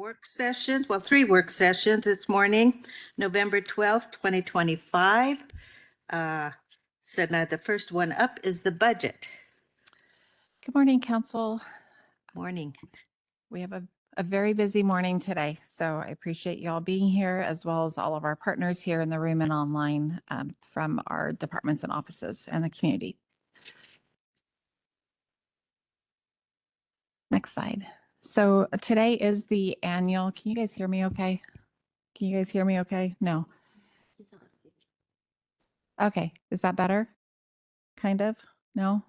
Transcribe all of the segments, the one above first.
work sessions, well, 3 work sessions this morning, November 12th, 2025. So now the first one up is the budget. Good morning, Council. Morning. We have a very busy morning today, so I appreciate you all being here, as well as all of our partners here in the room and online from our departments and offices and the community. Next slide. So today is the annual, can you guys hear me okay? Can you guys hear me okay? No. Okay, is that better? Kind of? No?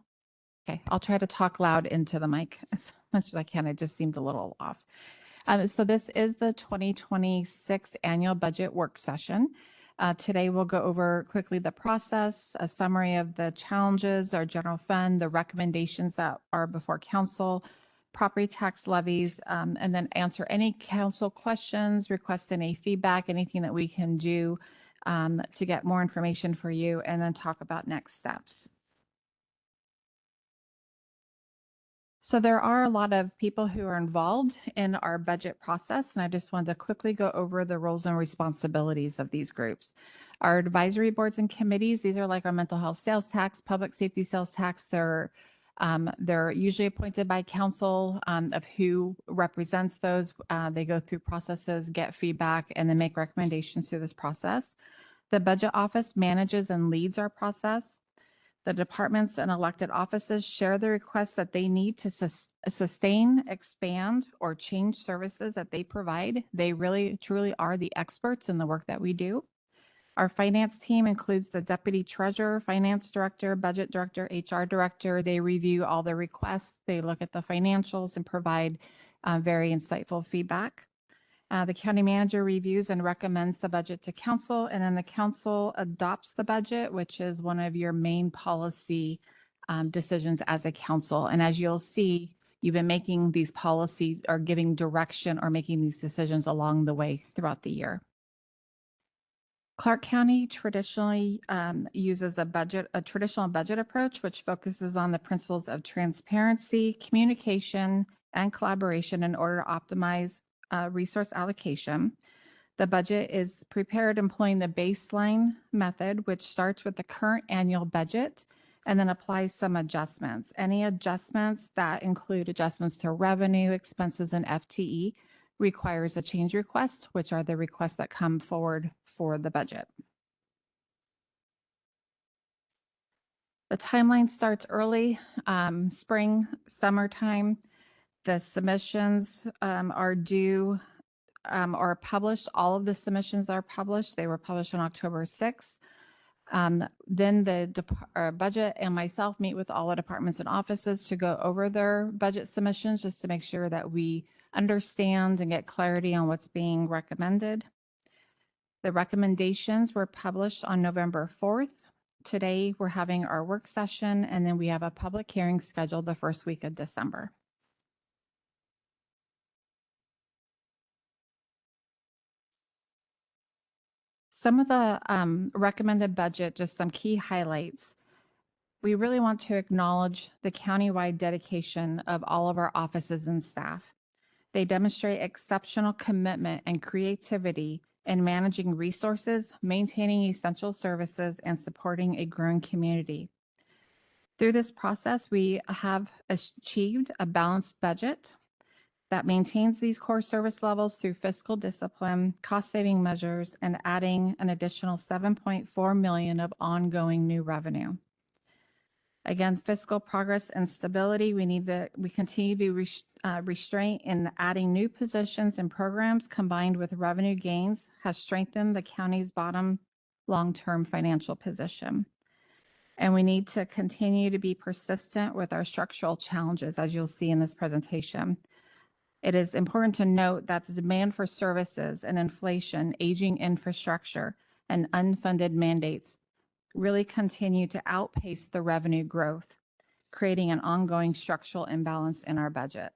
Okay, I'll try to talk loud into the mic as much as I can. It just seemed a little off. So this is the 2026 annual budget work session. Today we'll go over quickly the process, a summary of the challenges, our general fund, the recommendations that are before council, property tax levies, and then answer any council questions, request any feedback, anything that we can do to get more information for you, and then talk about next steps. So there are a lot of people who are involved in our budget process, and I just wanted to quickly go over the roles and responsibilities of these groups. Our advisory boards and committees, these are like our mental health sales tax, public safety sales tax. They're usually appointed by council of who represents those. They go through processes, get feedback, and then make recommendations through this process. The budget office manages and leads our process. The departments and elected offices share the requests that they need to sustain, expand, or change services that they provide. They really, truly are the experts in the work that we do. Our finance team includes the deputy treasurer, finance director, budget director, HR director. They review all the requests. They look at the financials and provide very insightful feedback. The county manager reviews and recommends the budget to council, and then the council adopts the budget, which is one of your main policy decisions as a council. And as you'll see, you've been making these policy or giving direction or making these decisions along the way throughout the year. Clark County traditionally uses a traditional budget approach, which focuses on the principles of transparency, communication, and collaboration in order to optimize resource allocation. The budget is prepared employing the baseline method, which starts with the current annual budget and then applies some adjustments. Any adjustments that include adjustments to revenue, expenses, and FTE requires a change request, which are the requests that come forward for the budget. The timeline starts early, spring, summertime. The submissions are due or published. All of the submissions are published. They were published on October 6th. Then the budget and myself meet with all the departments and offices to go over their budget submissions just to make sure that we understand and get clarity on what's being recommended. The recommendations were published on November 4th. Today, we're having our work session, and then we have a public hearing scheduled the first week of December. Some of the recommended budget, just some key highlights. We really want to acknowledge the countywide dedication of all of our offices and staff. They demonstrate exceptional commitment and creativity in managing resources, maintaining essential services, and supporting a growing community. Through this process, we have achieved a balanced budget that maintains these core service levels through fiscal discipline, cost-saving measures, and adding an additional $7.4 million of ongoing new revenue. Again, fiscal progress and stability, we continue to restraint in adding new positions and programs combined with revenue gains has strengthened the county's bottom long-term financial position. And we need to continue to be persistent with our structural challenges, as you'll see in this presentation. It is important to note that the demand for services and inflation, aging infrastructure, and unfunded mandates really continue to outpace the revenue growth, creating an ongoing structural imbalance in our budget.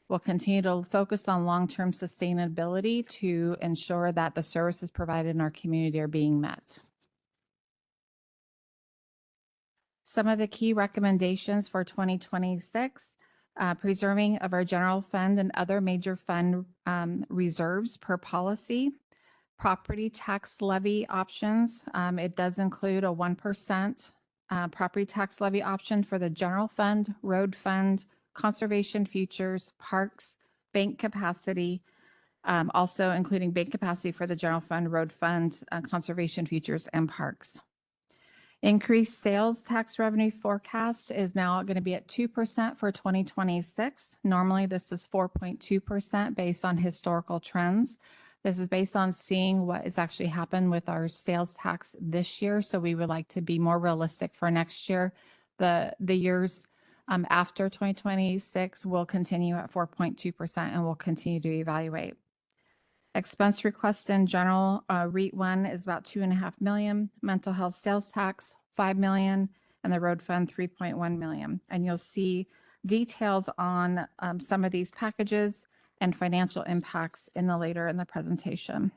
We'll continue to focus on long-term sustainability to ensure that the services provided in our community are being met. Some of the key recommendations for 2026. preserving of our general fund and other major fund reserves per policy. Property tax levy options. It does include a 1% property tax levy option for the general fund, road fund, conservation futures, parks, bank capacity, also including bank capacity for the general fund, road fund, conservation futures, and parks. Increased sales tax revenue forecast is now going to be at 2% for 2026. Normally, this is 4.2% based on historical trends. This is based on seeing what has actually happened with our sales tax this year. So we would like to be more realistic for next year. The years after 2026 will continue at 4.2% and we'll continue to evaluate. Expense requests in general, REIT 1 is about 2.5 million, mental health sales tax 5 million, and the road fund 3.1 million. And you'll see details on some of these packages and financial impacts later in the presentation.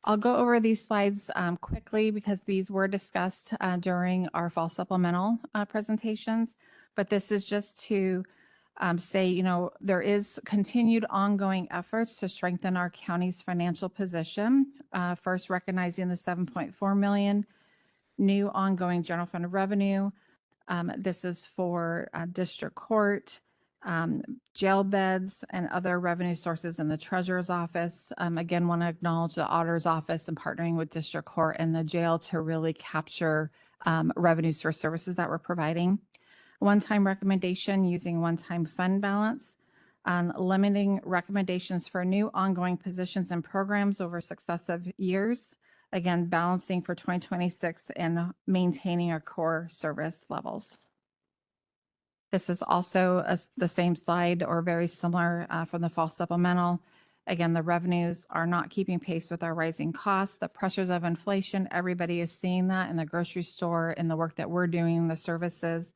I'll go over these slides quickly because these were discussed during our fall supplemental presentations, but this is just to say, there is continued ongoing efforts to strengthen our county's financial position. First, recognizing the 7.4 million new ongoing general fund revenue. This is for district court, jail beds, and other revenue sources in the treasurer's office. Again, want to acknowledge the auditor's office and partnering with district court and the jail to really capture revenues for services that we're providing. One-time recommendation using one-time fund balance, limiting recommendations for new ongoing positions and programs over successive years. Again, balancing for 2026 and maintaining our core service levels. This is also the same slide or very similar from the fall supplemental. Again, the revenues are not keeping pace with our rising costs. The pressures of inflation, everybody is seeing that in the grocery store, in the work that we're doing, the services.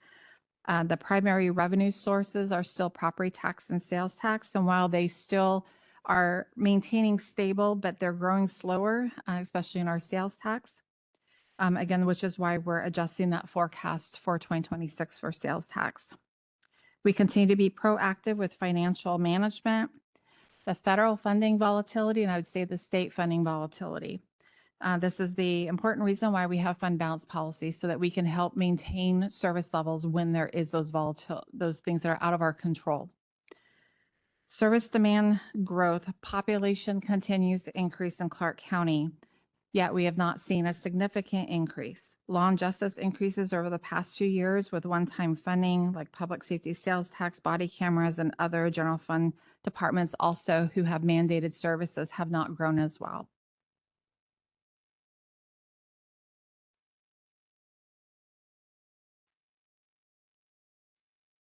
The primary revenue sources are still property tax and sales tax. And while they still are maintaining stable, but they're growing slower, especially in our sales tax. Again, which is why we're adjusting that forecast for 2026 for sales tax. We continue to be proactive with financial management, the federal funding volatility, and I would say the state funding volatility. This is the important reason why we have fund balance policies so that we can help maintain service levels when there is those things that are out of our control. Service demand growth, population continues to increase in Clark County, yet we have not seen a significant increase. Law and justice increases over the past few years with one-time funding like public safety sales tax, body cameras, and other general fund departments also who have mandated services have not grown as well.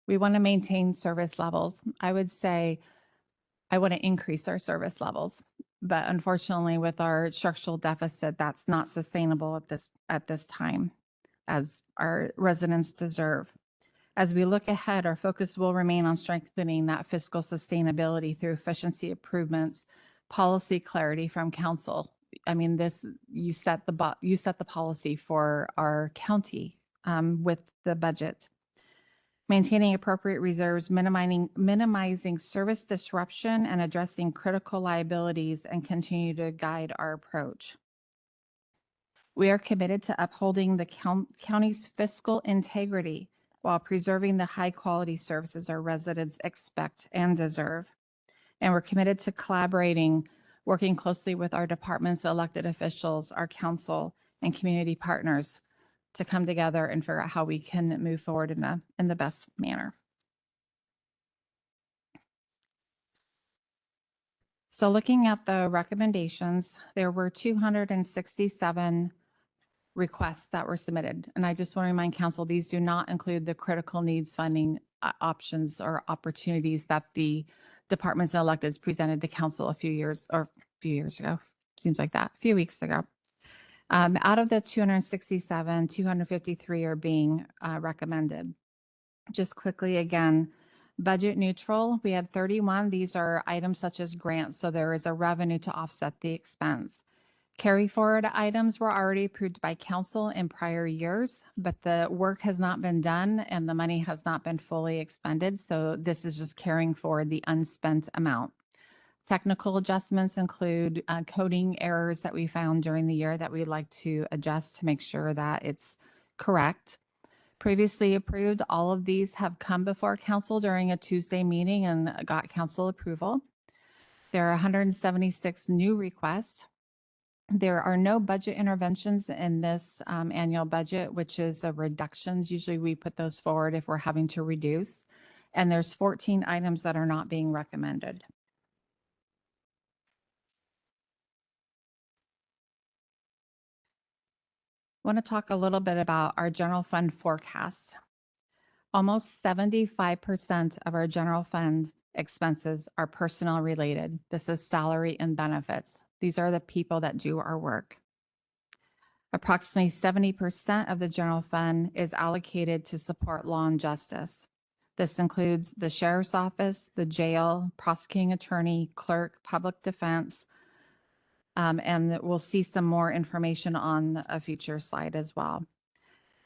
We want to maintain service levels. I would say I want to increase our service levels, but unfortunately with our structural deficit, that's not sustainable at this time as our residents deserve. As we look ahead, our focus will remain on strengthening that fiscal sustainability through efficiency improvements, policy clarity from council. I mean, you set the policy for our county with the budget. Maintaining appropriate reserves, minimizing service disruption, and addressing critical liabilities, and continue to guide our approach. We are committed to upholding the county's fiscal integrity while preserving the high-quality services our residents expect and deserve. And we're committed to collaborating, working closely with our departments, elected officials, our council, and community partners to come together and figure out how we can move forward in the best manner. So looking at the recommendations, there were 267 requests that were submitted. And I just want to remind council, these do not include the critical needs funding options or opportunities that the departments and electeds presented to council a few years ago, seems like that, a few weeks ago. Out of the 267, 253 are being recommended. Just quickly again, budget neutral, we had 31. These are items such as grants, so there is a revenue to offset the expense. Carry forward items were already approved by council in prior years, but the work has not been done and the money has not been fully expended. So this is just carrying forward the unspent amount. Technical adjustments include coding errors that we found during the year that we'd like to adjust to make sure that it's correct. Previously approved, all of these have come before council during a Tuesday meeting and got council approval. There are 176 new requests. There are no budget interventions in this annual budget, which is a reductions. Usually we put those forward if we're having to reduce. And there's 14 items that are not being recommended. I want to talk a little bit about our general fund forecast. Almost 75% of our general fund expenses are personnel related. This is salary and benefits. These are the people that do our work. Approximately 70% of the general fund is allocated to support law and justice. This includes the sheriff's office, the jail, prosecuting attorney, clerk, public defense, and we'll see some more information on a future slide as well.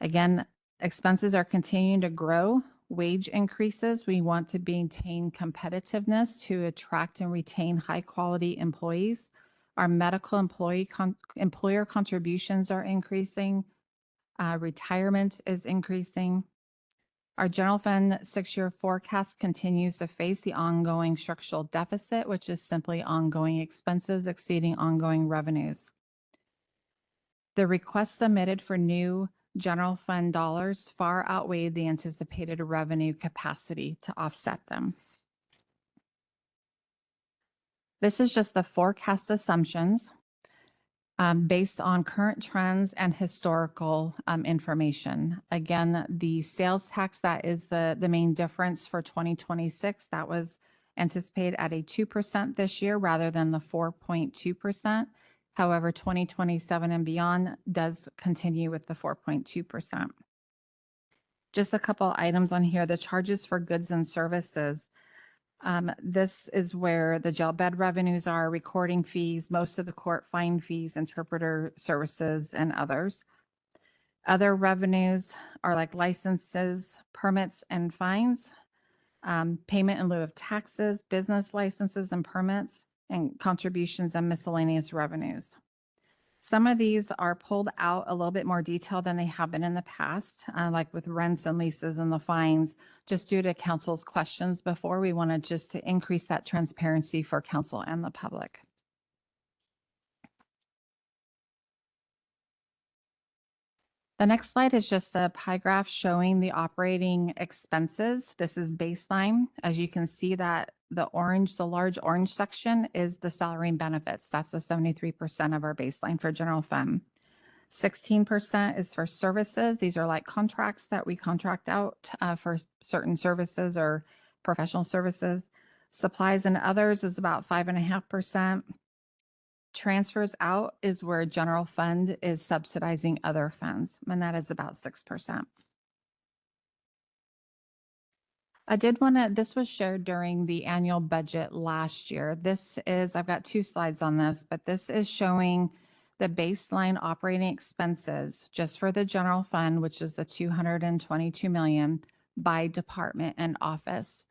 Again, expenses are continuing to grow. Wage increases. We want to maintain competitiveness to attract and retain high quality employees. Our medical employer contributions are increasing. Retirement is increasing. Our general fund 6-year forecast continues to face the ongoing structural deficit, which is simply ongoing expenses exceeding ongoing revenues. The requests submitted for new general fund dollars far outweigh the anticipated revenue capacity to offset them. This is just the forecast assumptions based on current trends and historical information. Again, the sales tax, that is the main difference for 2026. That was anticipated at a 2% this year rather than the 4.2%. However, 2027 and beyond does continue with the 4.2%. Just a couple items on here, the charges for goods and services. This is where the jail bed revenues are, recording fees, most of the court fine fees, interpreter services, and others. Other revenues are like licenses, permits, and fines, payment in lieu of taxes, business licenses and permits, and contributions and miscellaneous revenues. Some of these are pulled out a little bit more detail than they have been in the past, like with rents and leases and the fines, just due to council's questions before. We wanted just to increase that transparency for council and the public. The next slide is just a pie graph showing the operating expenses. This is baseline. As you can see that the large orange section is the salary and benefits. That's the 73% of our baseline for general fund. 16% is for services. These are like contracts that we contract out for certain services or professional services. Supplies and others is about 5.5%. Transfers out is where general fund is subsidizing other funds, and that is about 6%. This was shared during the annual budget last year. I've got 2 slides on this, but this is showing the baseline operating expenses just for the general fund, which is the 222 million by department and office.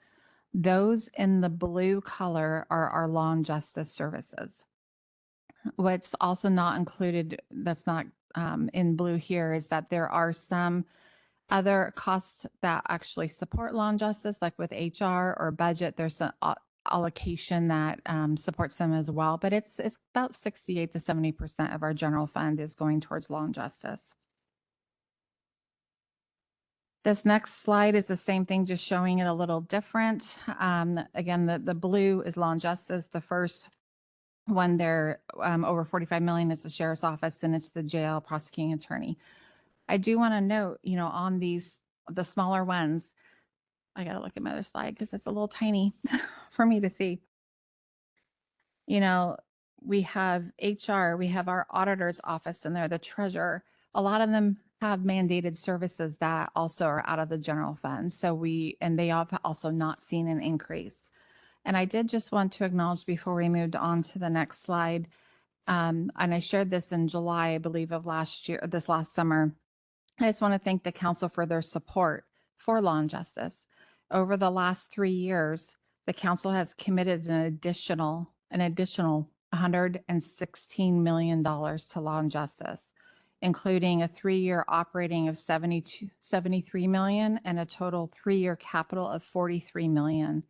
Those in the blue color are our law and justice services. What's also not included, that's not in blue here, is that there are some other costs that actually support law and justice, like with HR or budget. There's an allocation that supports them as well, but it's about 68 to 70% of our general fund is going towards law and justice. This next slide is the same thing, just showing it a little different. Again, the blue is law and justice. The first one there, over 45 million, is the sheriff's office, and it's the jail, prosecuting attorney. I do want to note, on the smaller ones, I got to look at my other slide because it's a little tiny for me to see. We have HR, we have our auditor's office in there, the treasurer. A lot of them have mandated services that also are out of the general fund. And they have also not seen an increase. And I did just want to acknowledge before we moved on to the next slide, And I shared this in July, I believe, of last year, this last summer. I just want to thank the council for their support for law and justice. Over the last 3 years, the council has committed an additional $116 million to law and justice, including a 3-year operating of 73 million and a total 3-year capital of 43 million.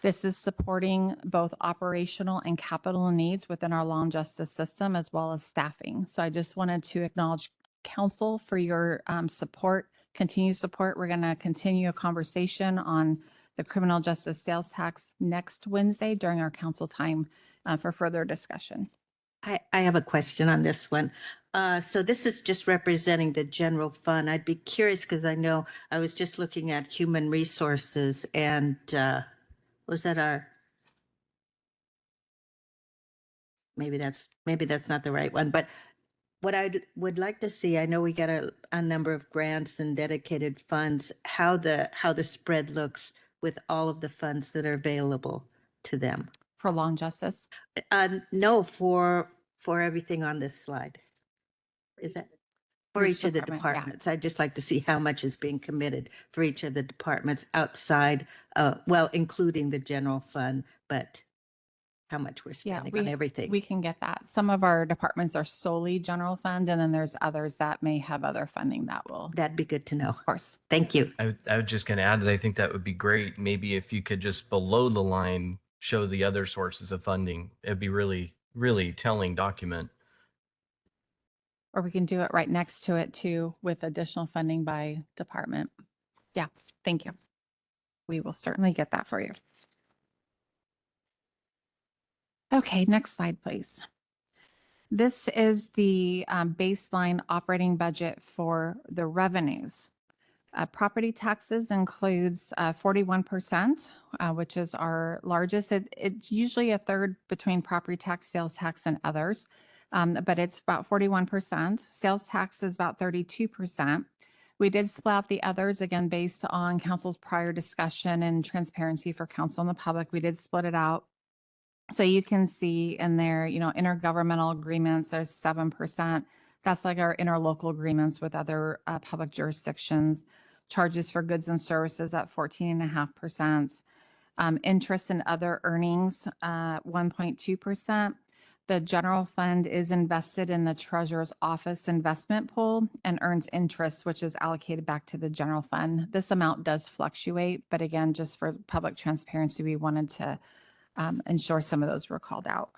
This is supporting both operational and capital needs within our law and justice system, as well as staffing. So I just wanted to acknowledge council for your support, continued support. We're going to continue a conversation on the criminal justice sales tax next Wednesday during our council time for further discussion. I have a question on this one. So this is just representing the general fund. I'd be curious because I know I was just looking at human resources and was that maybe that's not the right one, but what I would like to see, I know we got a number of grants and dedicated funds, how the spread looks with all of the funds that are available to them. For law and justice? No, for everything on this slide. Is that for each of the department, yeah. departments? I'd just like to see how much is being committed for each of the departments outside, well, including the general fund, but how much we're Yeah, spending on everything. we can get that. Some of our departments are solely general fund, and then there's others that may have other funding that will, That'd be good to know. of course. Thank you. I was just going to add that I think that would be great. Maybe if you could just below the line show the other sources of funding, it'd be really, really telling document. Or we can do it right next to it too with additional funding by department. Yeah, thank you. We will certainly get that for you. Okay, next slide, please. This is the baseline operating budget for the revenues. Property taxes includes 41%, which is our largest. It's usually a third between property tax, sales tax, and others, but it's about 41%. Sales tax is about 32%. We did split out the others, again, based on council's prior discussion and transparency for council and the public. We did split it out. So you can see in there, you know, intergovernmental agreements, there's 7%. That's like our interlocal agreements with other public jurisdictions. Charges for goods and services at 14.5%. Interest and other earnings, 1.2%. The general fund is invested in the treasurer's office investment pool and earns interest, which is allocated back to the general fund. This amount does fluctuate, but again, just for public transparency, we wanted to ensure some of those were called out.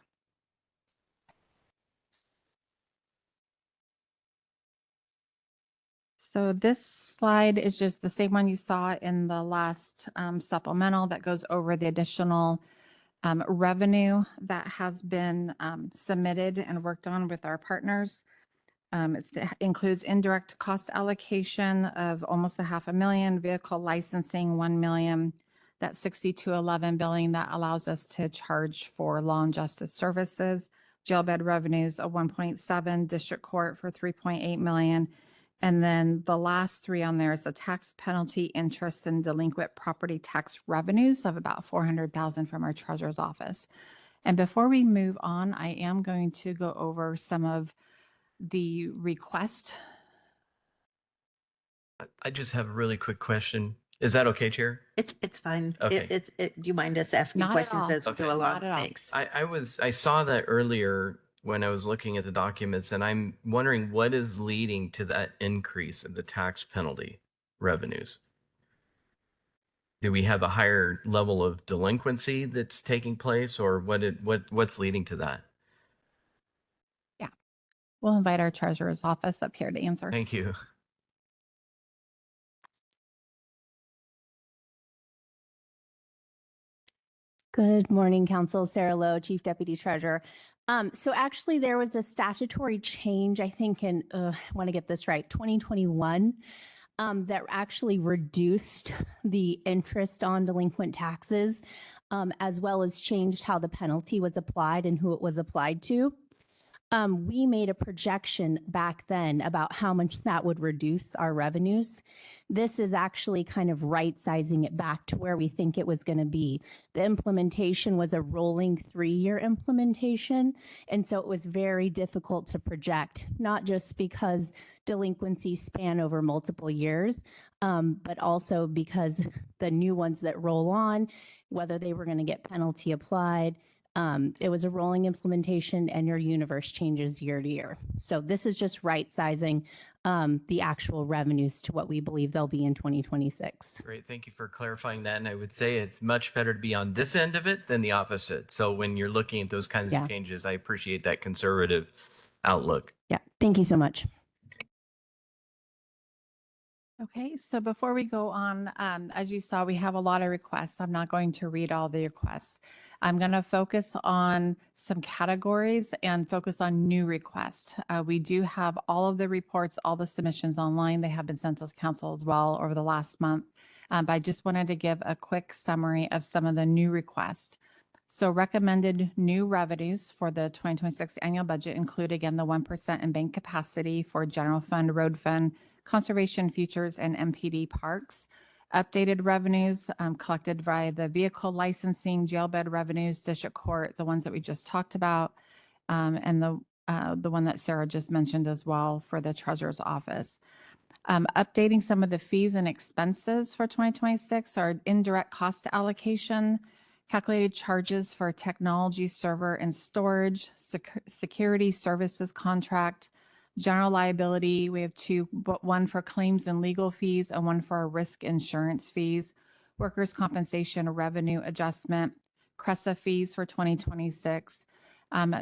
So this slide is just the same one you saw in the last supplemental that goes over the additional revenue that has been submitted and worked on with our partners. It includes indirect cost allocation of almost $500,000, vehicle licensing, 1 million. That 6211 billing that allows us to charge for law and justice services, jail bed revenues of 1.7, district court for 3.8 million. And then the last three on there is the tax penalty, interest, and delinquent property tax revenues of about 400,000 from our treasurer's office. And before we move on, I am going to go over some of the request. I just have a really quick question. Is that okay, Chair? It's fine. Okay. Do you mind us asking Not at questions all. as we Okay. go along? Not at all. Thanks. I saw that earlier when I was looking at the documents, and I'm wondering what is leading to that increase in the tax penalty revenues. Do we have a higher level of delinquency that's taking place, or what's leading to that? We'll invite our treasurer's office up here to answer. Thank you. Good morning, Council. Sarah Lowe, Chief Deputy Treasurer. So actually there was a statutory change, I think in, I want to get this right, 2021, that actually reduced the interest on delinquent taxes, as well as changed how the penalty was applied and who it was applied to. We made a projection back then about how much that would reduce our revenues. This is actually kind of right sizing it back to where we think it was going to be. The implementation was a rolling 3-year implementation. And so it was very difficult to project, not just because delinquencies span over multiple years, but also because the new ones that roll on, whether they were going to get penalty applied, it was a rolling implementation and your universe changes year to year. So this is just right sizing the actual revenues to what we believe they'll be in 2026. Great. Thank you for clarifying that. And I would say it's much better to be on this end of it than the opposite. So when you're looking at those kinds Yeah. of changes, I appreciate that conservative outlook. Yeah, thank you so much. Okay, so before we go on, as you saw, we have a lot of requests. I'm not going to read all the requests. I'm going to focus on some categories and focus on new requests. We do have all of the reports, all the submissions online. They have been sent to council as well over the last month. But I just wanted to give a quick summary of some of the new requests. So recommended new revenues for the 2026 annual budget include, again, the 1% in bank capacity for general fund, road fund, conservation futures, and MPD parks. Updated revenues collected via the vehicle licensing, jail bed revenues, district court, the ones that we just talked about, and the one that Sarah just mentioned as well for the treasurer's office. Updating some of the fees and expenses for 2026 are indirect cost allocation, calculated charges for technology, server, and storage, security services contract, general liability. We have two, but one for claims and legal fees and one for our risk insurance fees, workers' compensation revenue adjustment, CRESA fees for 2026.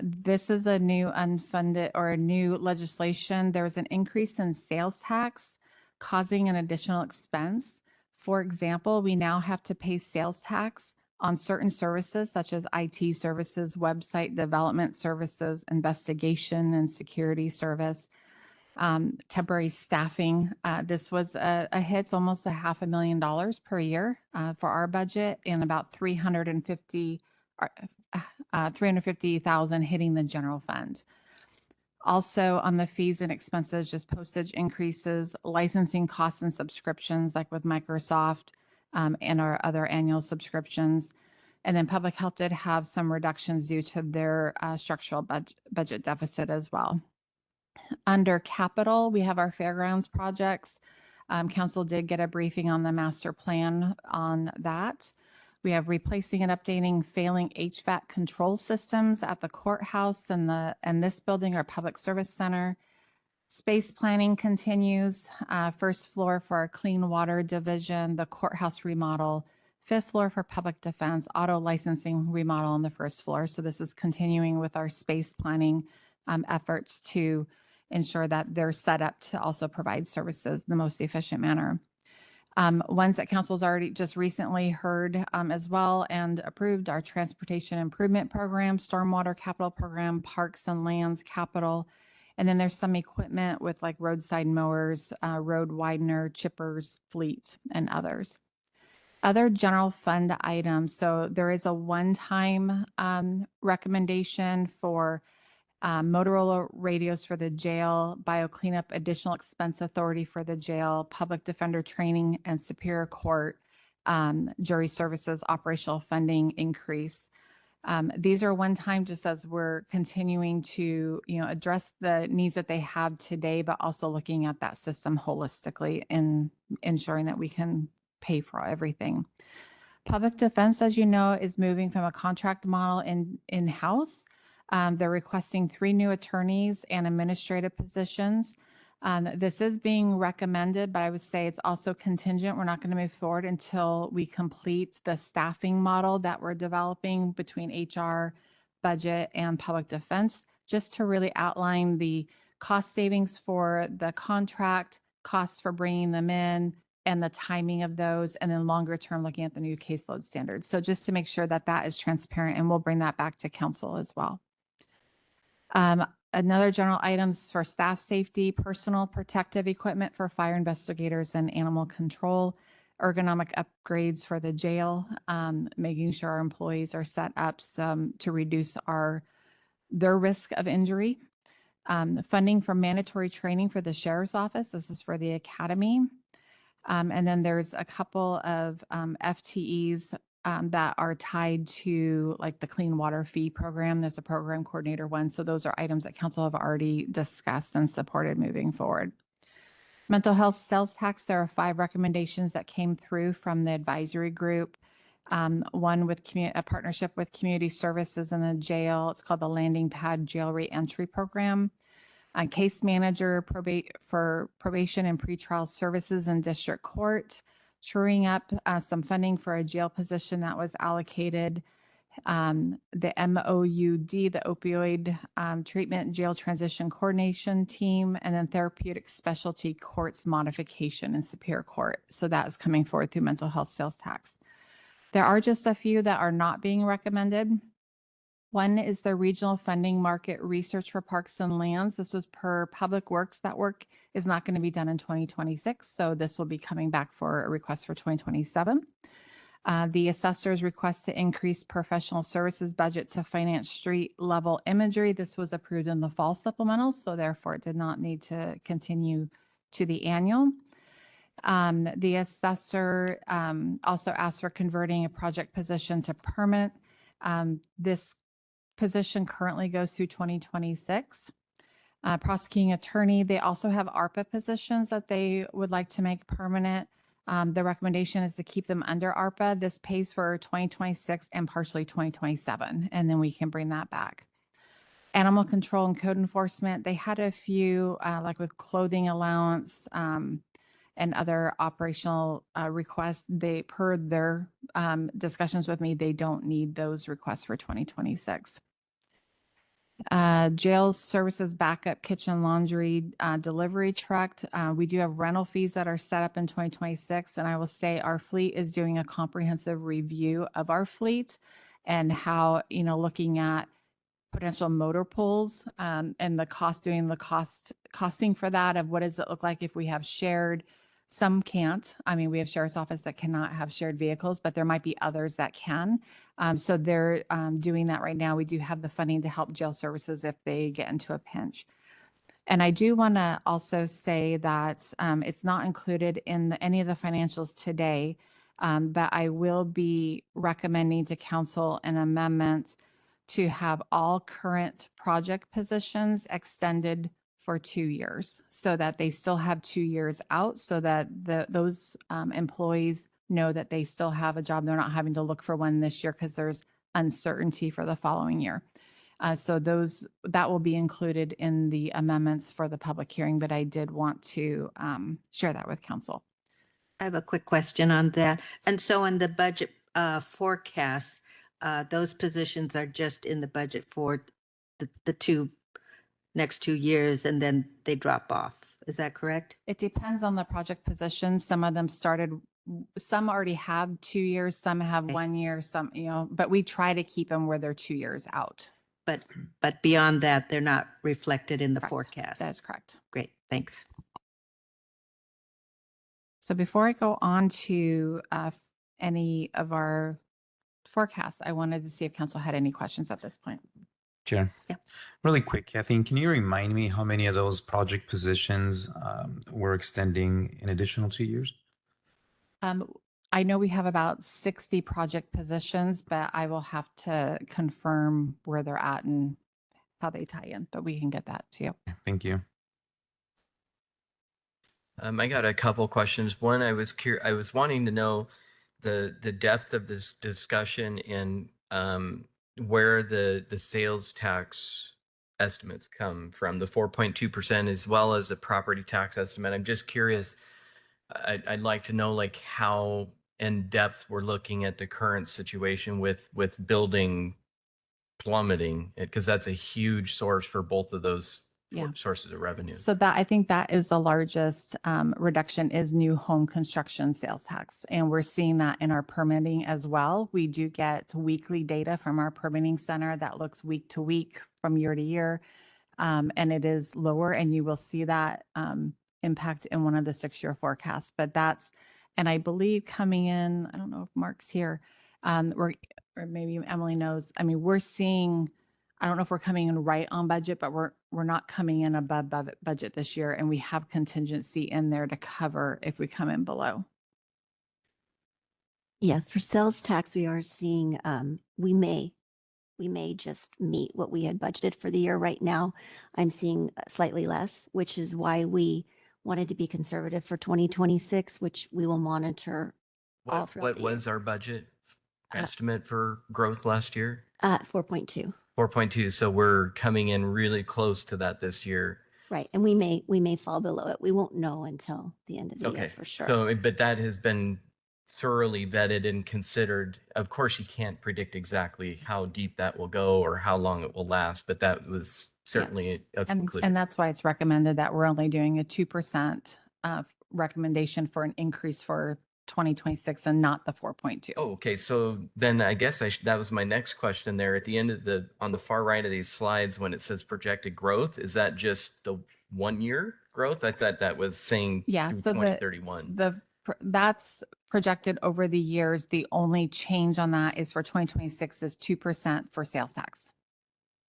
This is a new unfunded or a new legislation. There's an increase in sales tax causing an additional expense. For example, we now have to pay sales tax on certain services such as IT services, website development services, investigation and security service, temporary staffing. This was a hit. It's almost $500,000 per year for our budget, and about 350,000 hitting the general fund. Also on the fees and expenses, just postage increases, licensing costs and subscriptions like with Microsoft, and our other annual subscriptions. And then public health did have some reductions due to their structural budget deficit as well. Under capital, we have our fairgrounds projects. Council did get a briefing on the master plan on that. We have replacing and updating failing HVAC control systems at the courthouse and this building, our public service center. Space planning continues. First floor for our clean water division, the courthouse remodel, fifth floor for public defense, auto licensing remodel on the first floor. So this is continuing with our space planning efforts to ensure that they're set up to also provide services in the most efficient manner. Ones that council's already just recently heard as well and approved our transportation improvement program, stormwater capital program, parks and lands capital. And then there's some equipment with like roadside mowers, road widener, chippers, fleet, and others. Other general fund items. So there is a one-time recommendation for Motorola radios for the jail, bio cleanup, additional expense authority for the jail, public defender training, and Superior Court jury services operational funding increase. These are one time just as we're continuing to, address the needs that they have today, but also looking at that system holistically and ensuring that we can pay for everything. Public defense, as you know, is moving from a contract model in-house. They're requesting 3 new attorneys and administrative positions. This is being recommended, but I would say it's also contingent. We're not going to move forward until we complete the staffing model that we're developing between HR, budget, and public defense, just to really outline the cost savings for the contract, costs for bringing them in, and the timing of those, and then longer term looking at the new caseload standards. So just to make sure that that is transparent, and we'll bring that back to council as well. Another general items for staff safety, personal protective equipment for fire investigators and animal control, ergonomic upgrades for the jail, making sure our employees are set up to reduce their risk of injury. Funding for mandatory training for the sheriff's office. This is for the academy. And then there's a couple of FTEs that are tied to like the clean water fee program. There's a program coordinator one. So those are items that council have already discussed and supported moving forward. Mental health sales tax, there are 5 recommendations that came through from the advisory group. One with a partnership with community services in the jail. It's called the Landing Pad Jail Reentry Program. Case manager for probation and pretrial services in district court, shoring up some funding for a jail position that was allocated. The MOUD, the opioid treatment jail transition coordination team, and then therapeutic specialty courts modification in Superior Court. So that is coming forward through mental health sales tax. There are just a few that are not being recommended. One is the regional funding market research for parks and lands. This was per Public Works. That work is not going to be done in 2026. So this will be coming back for a request for 2027. The assessor's request to increase professional services budget to finance street level imagery. This was approved in the fall supplemental, so therefore it did not need to continue to the annual. The assessor also asked for converting a project position to permanent. This position currently goes through 2026. Prosecuting attorney, they also have ARPA positions that they would like to make permanent. The recommendation is to keep them under ARPA. This pays for 2026 and partially 2027, and then we can bring that back. Animal control and code enforcement, they had a few, like with clothing allowance and other operational requests. They, per their discussions with me, they don't need those requests for 2026. Jail services backup kitchen laundry delivery truck. We do have rental fees that are set up in 2026. And I will say our fleet is doing a comprehensive review of our fleet and how, looking at potential motor pools and the cost, doing the costing for that of what does it look like if we have shared. Some can't. I mean, we have sheriff's office that cannot have shared vehicles, but there might be others that can. So they're doing that right now. We do have the funding to help jail services if they get into a pinch. And I do want to also say that it's not included in any of the financials today, but I will be recommending to council an amendment to have all current project positions extended for 2 years so that they still have 2 years out so that those employees know that they still have a job. They're not having to look for one this year because there's uncertainty for the following year. So that will be included in the amendments for the public hearing, but I did want to share that with council. I have a quick question on that. And so in the budget forecast, those positions are just in the budget for the next 2 years, and then they drop off. Is that correct? It depends on the project position. Some of them some already have 2 years, some have Okay. 1 year, some, but we try to keep them where they're 2 years out. But beyond that, they're not reflected in the Correct. forecast. That is correct. Great, thanks. So before I go on to any of our forecasts, I wanted to see if council had any questions at this point. Chair. Yeah. Really quick, Kathleen, can you remind me how many of those project positions we're extending an additional 2 years? I know we have about 60 project positions, but I will have to confirm where they're at and how they tie in, but we can get that to you. Thank you. I got a couple questions. One, I was wanting to know the depth of this discussion and where the sales tax estimates come from, the 4.2% as well as the property tax estimate. I'm just curious. I'd like to know like how in depth we're looking at the current situation with building plummeting, because that's a huge source for both of those Yeah. sources of revenue. So I think that is the largest reduction is new home construction sales tax. And we're seeing that in our permitting as well. We do get weekly data from our permitting center that looks week to week from year to year. And it is lower, and you will see that impact in one of the 6-year forecasts. But and I believe coming in, I don't know if Mark's here, or maybe Emily knows, I mean, we're seeing I don't know if we're coming in right on budget, but we're not coming in above budget this year, and we have contingency in there to cover if we come in below. Yeah, for sales tax, we are seeing, we may just meet what we had budgeted for the year. Right now, I'm seeing slightly less, which is why we wanted to be conservative for 2026, which we will monitor all throughout What the year. was our budget Uh, estimate for growth last year? 4.2, 4.2. So we're coming in really close to that this year. right. And we may fall below it. We won't know until the end of the year Okay, for sure. so, but that has been thoroughly vetted and considered. Of course, you can't predict exactly how deep that will go or how long it will last, but that was certainly a And conclusion. that's why it's recommended that we're only doing a 2% recommendation for an increase for 2026 and not the 4.2. Oh, okay. So then I guess that was my next question there. At the end of on the far right of these slides, when it says projected growth, is that just the 1 year growth? I thought that was saying Yeah, through so 2031. that's projected over the years. The only change on that is for 2026 is 2% for sales tax.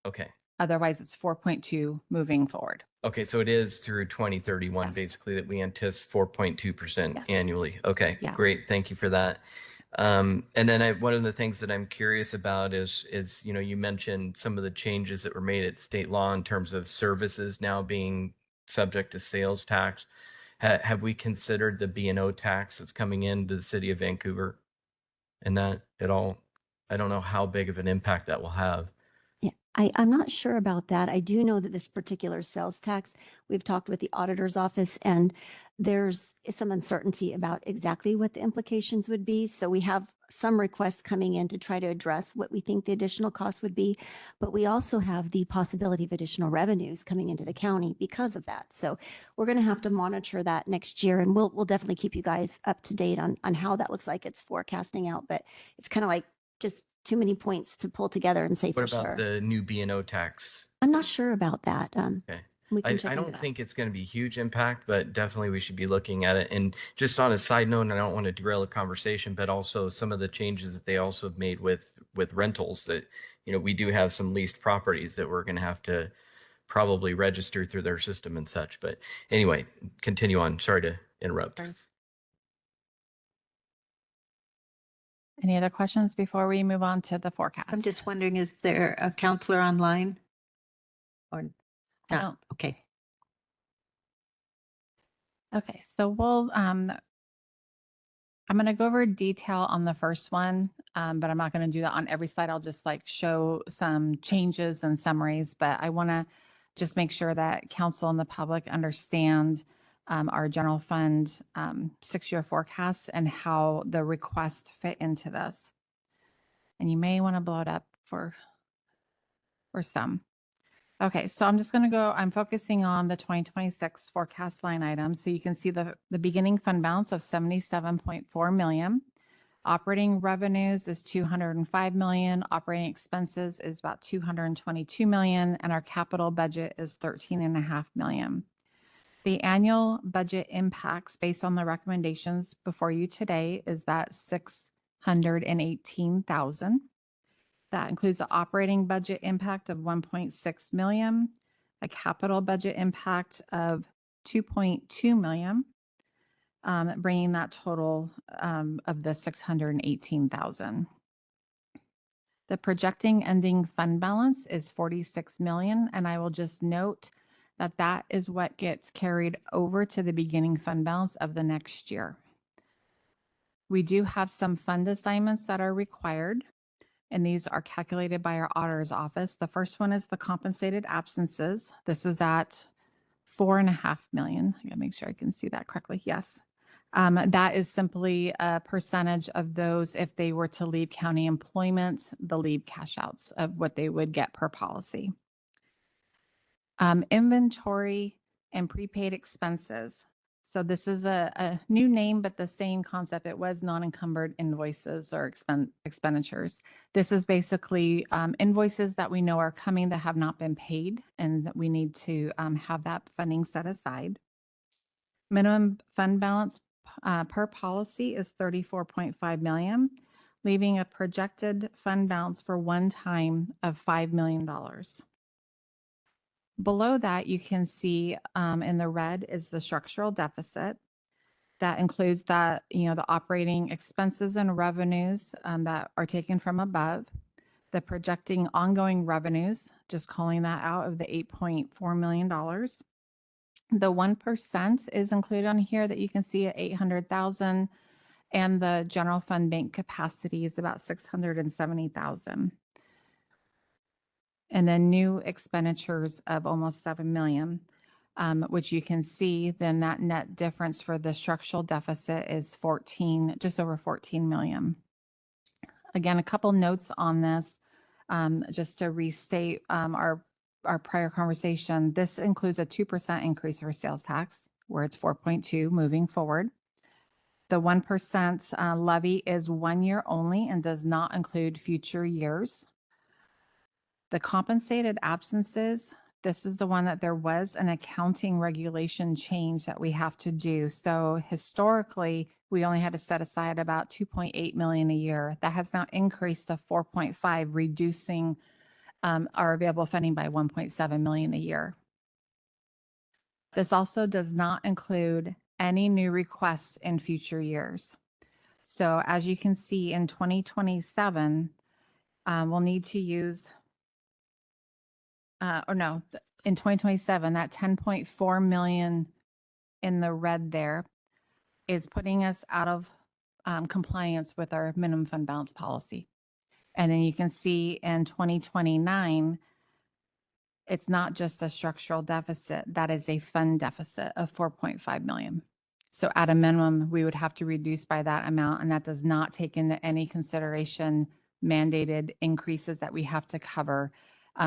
Okay. Otherwise, it's 4.2 moving forward. Okay, so it is through 2031, Yes. basically, that we anticipate 4.2% Yes. annually. Okay, Yes. great. Thank you for that. And then one of the things that I'm curious about is, you mentioned some of the changes that were made at state law in terms of services now being subject to sales tax. Have we considered the B&O tax that's coming into the city of Vancouver and that at all? I don't know how big of an impact that will have. Yeah, I'm not sure about that. I do know that this particular sales tax, we've talked with the auditor's office, and there's some uncertainty about exactly what the implications would be. So we have some requests coming in to try to address what we think the additional cost would be. But we also have the possibility of additional revenues coming into the county because of that. So we're going to have to monitor that next year, and we'll definitely keep you guys up to date on how that looks like it's forecasting out. But it's kind of like just too many points to pull together and say for What about sure. the new B&O tax? I'm not sure about that. Okay. We can check I into don't that. think it's going to be huge impact, but definitely we should be looking at it. And just on a side note, and I don't want to derail a conversation, but also some of the changes that they also have made with rentals that, we do have some leased properties that we're going to have to probably register through their system and such. But anyway, continue on. Sorry to interrupt. Any other questions before we move on to the forecast? I'm just wondering, is there a counselor online? Or I not? don't- Okay. Okay, so I'm going to go over detail on the first one, but I'm not going to do that on every slide. I'll just show some changes and summaries, but I want to just make sure that council and the public understand our general fund 6-year forecast and how the request fit into this. And you may want to blow it up for some. Okay, so I'm just going to I'm focusing on the 2026 forecast line items. So you can see the beginning fund balance of 77.4 million. Operating revenues is 205 million. Operating expenses is about 222 million. And our capital budget is 13.5 million. The annual budget impacts based on the recommendations before you today is that 618,000. That includes the operating budget impact of 1.6 million, a capital budget impact of 2.2 million, bringing that total of the 618,000. The projecting ending fund balance is 46 million, and I will just note that that is what gets carried over to the beginning fund balance of the next year. We do have some fund assignments that are required, and these are calculated by our auditor's office. The first one is the compensated absences. This is at 4.5 million. I gotta make sure I can see that correctly. Yes. That is simply a percentage of those if they were to leave county employment, the leave cash outs of what they would get per policy. Inventory and prepaid expenses. So this is a new name, but the same concept. It was non-encumbered invoices or expenditures. This is basically invoices that we know are coming that have not been paid and that we need to have that funding set aside. Minimum fund balance per policy is 34.5 million. leaving a projected fund balance for one time of $5 million. Below that, you can see in the red is the structural deficit. That includes that, the operating expenses and revenues that are taken from above, the projecting ongoing revenues, just calling that out, of the $8.4 million. The 1% is included on here that you can see at 800,000, and the general fund bank capacity is about 670,000. And then new expenditures of almost 7 million. Which you can see, then that net difference for the structural deficit is just over 14 million. Again, a couple notes on this, just to restate our prior conversation. This includes a 2% increase for sales tax, where it's 4.2 moving forward. The 1% levy is 1 year only and does not include future years. The compensated absences, this is the one that there was an accounting regulation change that we have to do. So historically, we only had to set aside about 2.8 million a year. That has now increased to 4.5, reducing our available funding by 1.7 million a year. This also does not include any new requests in future years. So as you can see, in 2027, we'll need to use, in 2027, that 10.4 million in the red there is putting us out of compliance with our minimum fund balance policy. And then you can see in 2029, it's not just a structural deficit, that is a fund deficit of 4.5 million. So at a minimum, we would have to reduce by that amount, and that does not take into any consideration mandated increases that we have to cover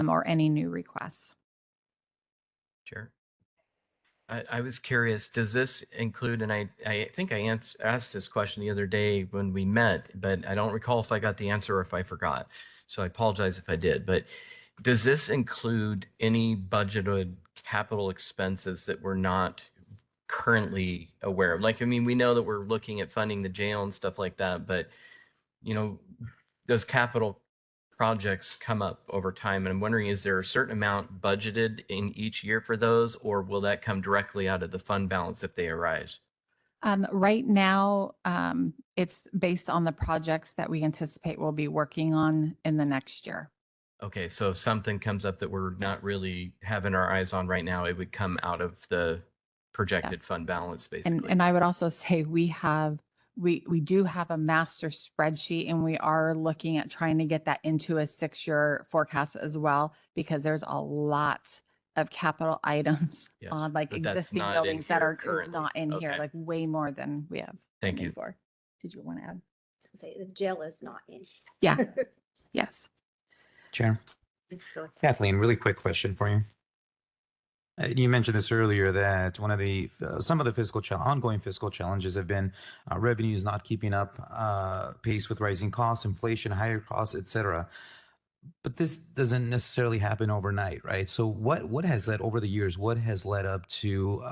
or any new requests. Chair. I was curious, does this include, and I think I asked this question the other day when we met, but I don't recall if I got the answer or if I forgot. So I apologize if I did, but does this include any budgeted capital expenses that we're not currently aware of? Like, I mean, we know that we're looking at funding the jail and stuff like that, but, does capital projects come up over time? And I'm wondering, is there a certain amount budgeted in each year for those, or will that come directly out of the fund balance if they arise? Right now, it's based on the projects that we anticipate we'll be working on in the next year. Okay, so if something comes up that we're not really having our eyes on right now, it would come out of the projected fund balance, basically. And I would also say we do have a master spreadsheet, and we are looking at trying to get that into a 6-year forecast as well, because there's a lot of capital items Yes, on like but that's existing not in buildings that here are currently. not in here, Okay. like way more than we have. Thank funding you. for. Did you want to add? Just say the jail is not in. Yeah. Yes. Chair. Kathleen, really quick question for you. You mentioned this earlier that one of the some of the ongoing fiscal challenges have been revenues not keeping up pace with rising costs, inflation, higher costs, etc. But this doesn't necessarily happen overnight, right? So what has led over the years? What has led up to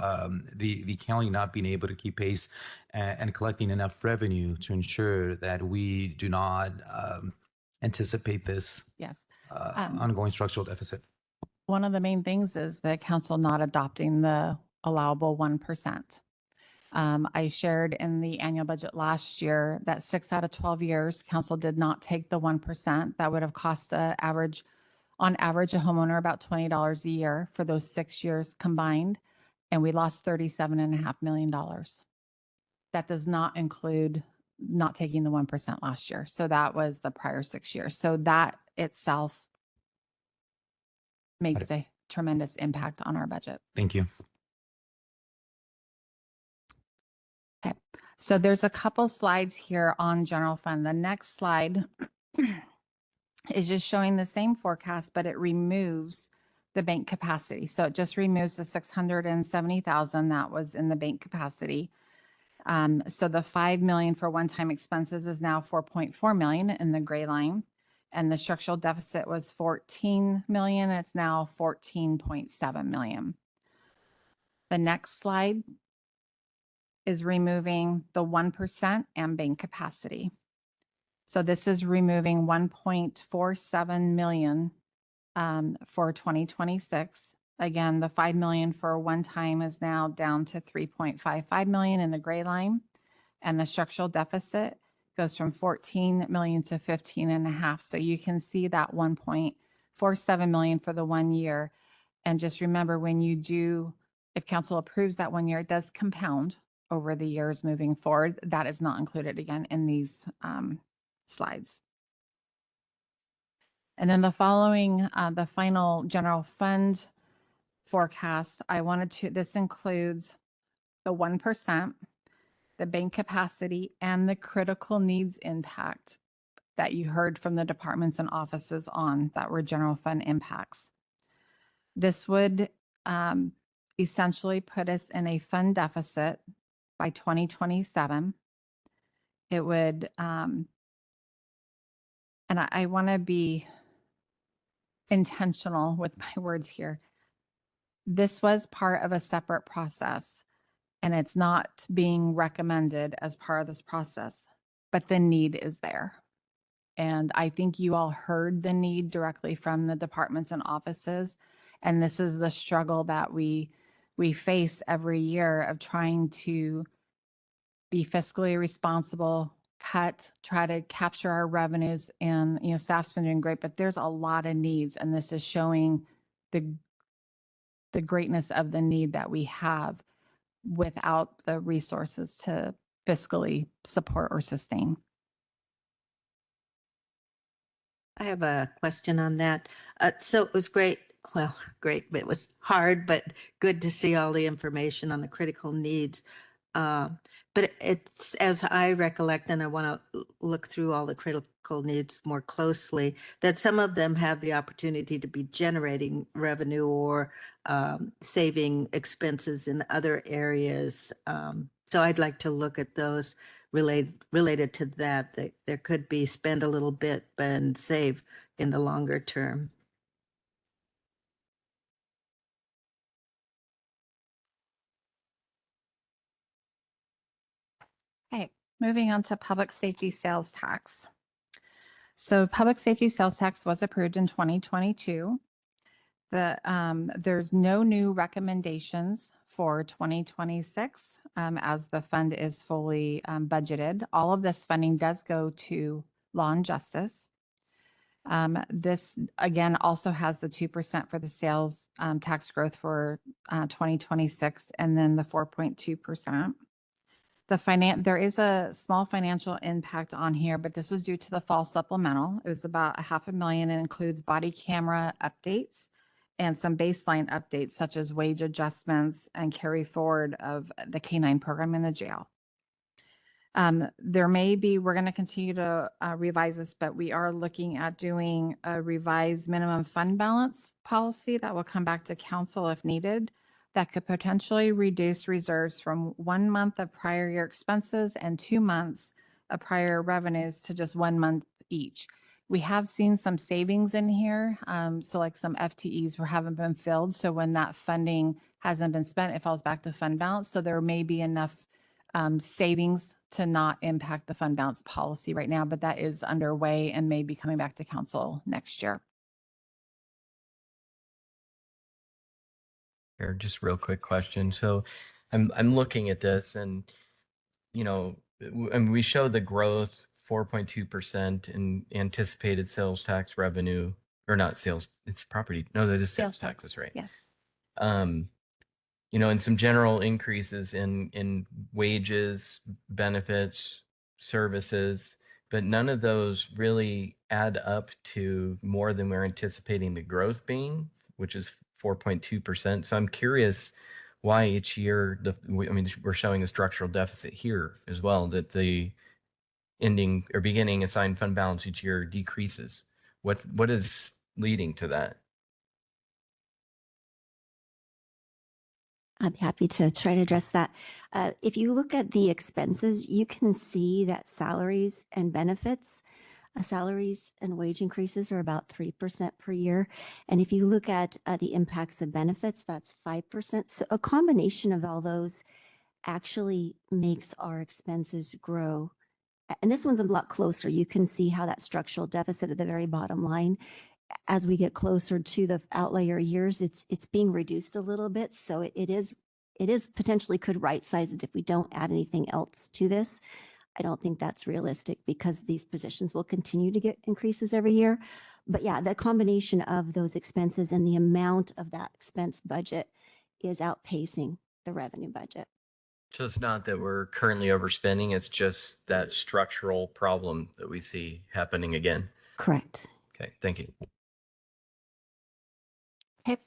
the county not being able to keep pace and collecting enough revenue to ensure that we do not anticipate this Yes. ongoing structural deficit? One of the main things is the council not adopting the allowable 1%. I shared in the annual budget last year that 6 out of 12 years, council did not take the 1%. That would have cost on average, a homeowner about $20 a year for those 6 years combined. And we lost $37.5 million. That does not include not taking the 1% last year. So that was the prior 6 years. So that itself makes a tremendous impact on our budget. Thank you. Okay, so there's a couple slides here on general fund. The next slide is just showing the same forecast, but it removes the bank capacity. So it just removes the 670,000 that was in the bank capacity. So the 5 million for one-time expenses is now 4.4 million in the gray line. And the structural deficit was 14 million. It's now 14.7 million. The next slide is removing the 1% and bank capacity. So this is removing 1.47 million for 2026. Again, the 5 million for one time is now down to 3.55 million in the gray line. And the structural deficit goes from 14 million to 15.5. So you can see that 1.47 million for the 1 year. And just remember, when you do, if council approves that 1 year, it does compound over the years moving forward. That is not included again in these slides. And then the following, the final general fund forecast, this includes the 1%, the bank capacity, and the critical needs impact that you heard from the departments and offices on that were general fund impacts. This would essentially put us in a fund deficit by 2027. It would, and I want to be intentional with my words here. This was part of a separate process, and it's not being recommended as part of this process, but the need is there. And I think you all heard the need directly from the departments and offices. And this is the struggle that we face every year of trying to be fiscally responsible, try to capture our revenues, and, you know, staff's been doing great, but there's a lot of needs. And this is showing the greatness of the need that we have without the resources to fiscally support or sustain. I have a question on that. So it was great. Well, great, but it was hard, but good to see all the information on the critical needs. But it's, as I recollect, and I want to look through all the critical needs more closely, that some of them have the opportunity to be generating revenue or saving expenses in other areas. So I'd like to look at those related to that there could be spend a little bit and save in the longer term. Okay, moving on to public safety sales tax. So public safety sales tax was approved in 2022. There's no new recommendations for 2026 as the fund is fully budgeted. All of this funding does go to law and justice. This again also has the 2% for the sales tax growth for 2026, and then the 4.2%. There is a small financial impact on here, but this was due to the fall supplemental. It was about $500,000 and includes body camera updates and some baseline updates such as wage adjustments and carry forward of the K-9 program in the jail. We're going to continue to revise this, but we are looking at doing a revised minimum fund balance policy that will come back to council if needed. That could potentially reduce reserves from 1 month of prior year expenses and 2 months of prior revenues to just 1 month each. We have seen some savings in here. So like some FTEs haven't been filled. So when that funding hasn't been spent, it falls back to fund balance. So there may be enough savings to not impact the fund balance policy right now, but that is underway and may be coming back to council next year. Here, just real quick question. So I'm looking at this and, you know, and we show the growth 4.2% in anticipated sales tax revenue, or not sales, it's property. No, that is sales tax, that's right. Yes. You know, and some general increases in wages, benefits, services, but none of those really add up to more than we're anticipating the growth being, which is 4.2%. So I'm curious why each year, we're showing a structural deficit here as well, that the ending or beginning assigned fund balance each year decreases. What is leading to that? I'm happy to try to address that. If you look at the expenses, you can see that salaries and benefits, salaries and wage increases are about 3% per year. And if you look at the impacts of benefits, that's 5%. So a combination of all those actually makes our expenses grow And this one's a lot closer. You can see how that structural deficit at the very bottom line, as we get closer to the outlier years, it's being reduced a little bit. So it is potentially could right size it if we don't add anything else to this. I don't think that's realistic because these positions will continue to get increases every year. But yeah, the combination of those expenses and the amount of that expense budget is outpacing the revenue budget. So it's not that we're currently overspending, it's just that structural problem that we see happening again. Correct. Okay, thank you. Okay.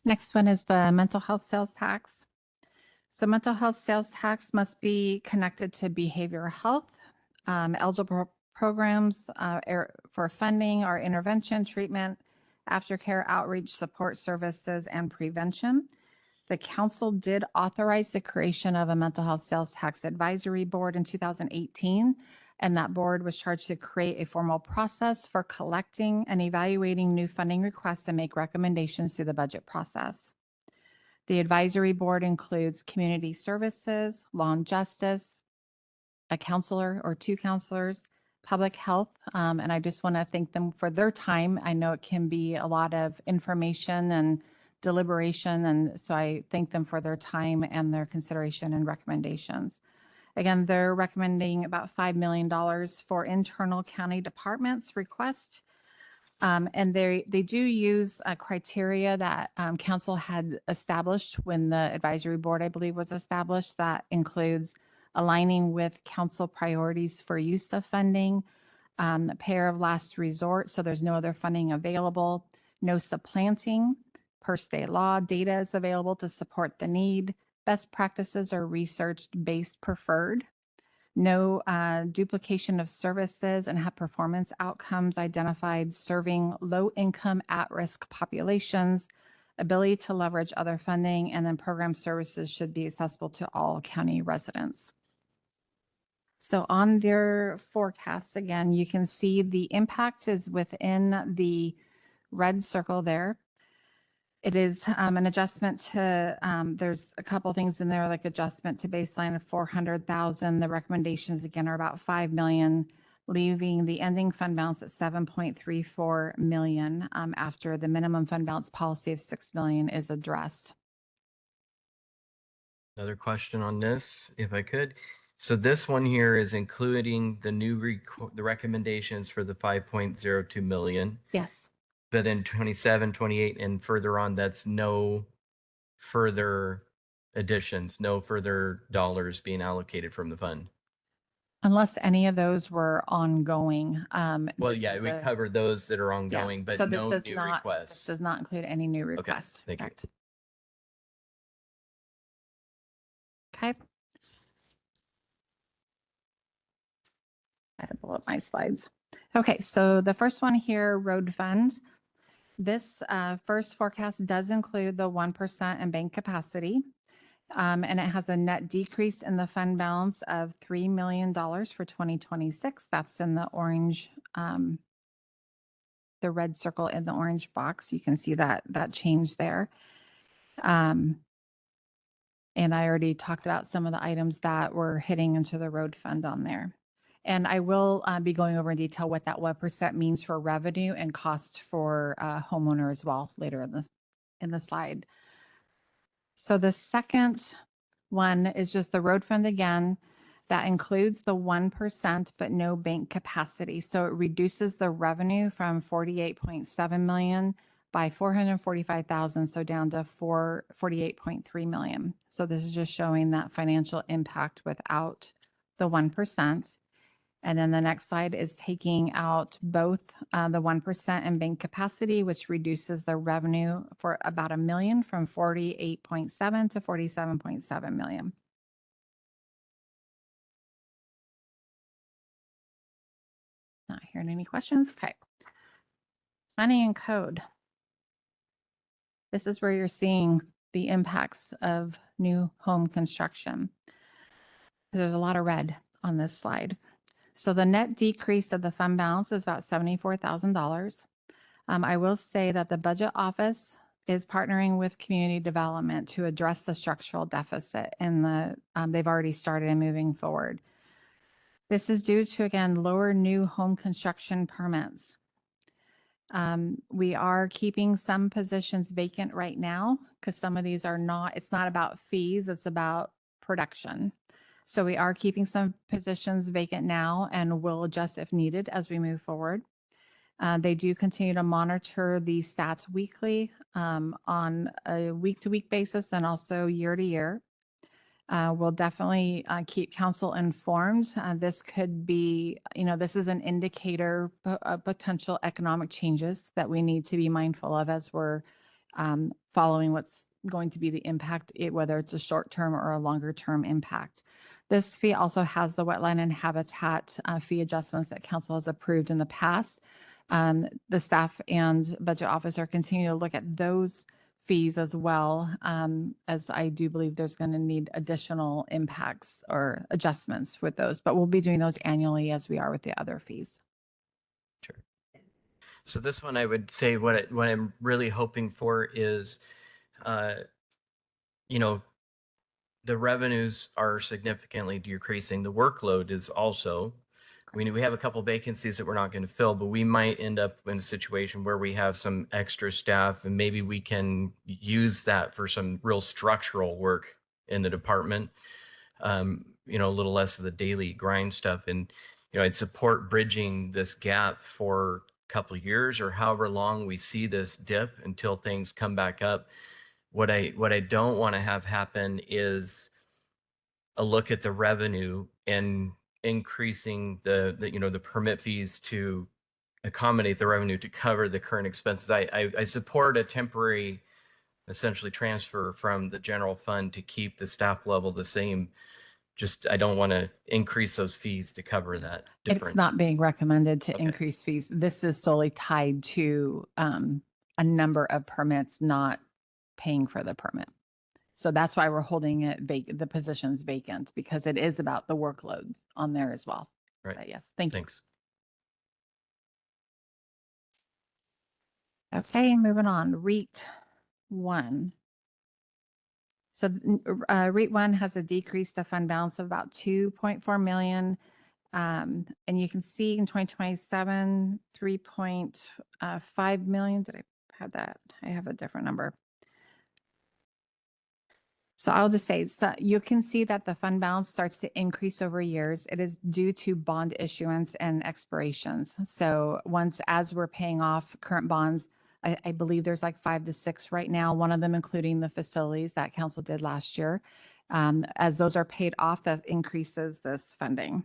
Next one is the mental health sales tax. So mental health sales tax must be connected to behavioral health. Eligible programs for funding are intervention, treatment, aftercare, outreach, support services, and prevention. The council did authorize the creation of a mental health sales tax advisory board in 2018, and that board was charged to create a formal process for collecting and evaluating new funding requests and make recommendations through the budget process. The advisory board includes community services, law and justice, a counselor or two counselors, public health, and I just want to thank them for their time. I know it can be a lot of information and deliberation, and so I thank them for their time and their consideration and recommendations. Again, they're recommending about $5 million for internal county departments request. And they do use a criteria that council had established when the advisory board, I believe, was established, that includes aligning with council priorities for use of funding, payer of last resort, so there's no other funding available, no supplanting per state law, data is available to support the need, best practices are research-based preferred, no duplication of services, and have performance outcomes identified serving low-income at-risk populations, ability to leverage other funding, and then program services should be accessible to all county residents. So on their forecasts, again, you can see the impact is within the red circle there. It is an adjustment to, there's a couple things in there, like adjustment to baseline of 400,000. The recommendations again are about 5 million, leaving the ending fund balance at 7.34 million after the minimum fund balance policy of 6 million is addressed. Another question on this, if I could. So this one here is including the new the recommendations for the 5.02 million. Yes. But in 27, 28, and further on, that's no further additions, no further dollars being allocated from the fund. Unless any of those were ongoing. Well, this yeah, is we covered those that are ongoing, yes. but So no this new This requests. does not include any new requests. Thank you. Correct. Okay. I had to pull up my slides. Okay, so the first one here, road fund. This first forecast does include the 1% in bank capacity, and it has a net decrease in the fund balance of $3 million for 2026. That's in the orange, the red circle in the orange box. You can see that change there. And I already talked about some of the items that were hitting into the road fund on there. And I will be going over in detail what that 1% means for revenue and cost for homeowner as well later in the slide. So the second one is just the road fund again. That includes the 1%, but no bank capacity. So it reduces the revenue from 48.7 million by 445,000, so down to 48.3 million. So this is just showing that financial impact without the 1%. And then the next slide is taking out both the 1% and bank capacity, which reduces the revenue for about $1 million from 48.7 to 47.7 million. Not hearing any questions. Okay. Planning and code. This is where you're seeing the impacts of new home construction. There's a lot of red on this slide. So the net decrease of the fund balance is about $74,000. I will say that the budget office is partnering with community development to address the structural deficit, and they've already started and moving forward. This is due to, again, lower new home construction permits. We are keeping some positions vacant right now because some of these are not, it's not about fees, it's about production. So we are keeping some positions vacant now and will adjust if needed as we move forward. They do continue to monitor the stats weekly on a week-to-week basis and also year-to-year. We'll definitely keep council informed. This could be, this is an indicator of potential economic changes that we need to be mindful of as we're following what's going to be the impact, whether it's a short-term or a longer-term impact. This fee also has the wetland and habitat fee adjustments that council has approved in the past. The staff and budget officer continue to look at those fees as well, as I do believe there's going to need additional impacts or adjustments with those, but we'll be doing those annually as we are with the other fees. Sure. So this one, I would say what I'm really hoping for is, the revenues are significantly decreasing. The workload is also. We have a couple vacancies that we're not going to fill, but we might end up in a situation where we have some extra staff and maybe we can use that for some real structural work in the department. A little less of the daily grind stuff. And, I'd support bridging this gap for a couple of years or however long we see this dip until things come back up. What I don't want to have happen is a look at the revenue and increasing the permit fees to accommodate the revenue to cover the current expenses. I support a temporary, essentially, transfer from the general fund to keep the staff level the same. Just, I don't want to increase those fees to cover that difference. It's not being recommended to Okay. increase fees. This is solely tied to a number of permits not paying for the permit. So that's why we're holding it the positions vacant, because it is about the workload on there as well. Right. But yes, thank you. Thanks. Okay, moving on. REIT 1. So REIT 1 has a decrease to fund balance of about 2.4 million. And you can see in 2027, 3.5 million. Did I have that? I have a different number. So I'll just say, so you can see that the fund balance starts to increase over years. It is due to bond issuance and expirations. So as we're paying off current bonds, I believe there's like 5 to 6 right now, one of them including the facilities that council did last year. As those are paid off, that increases this funding.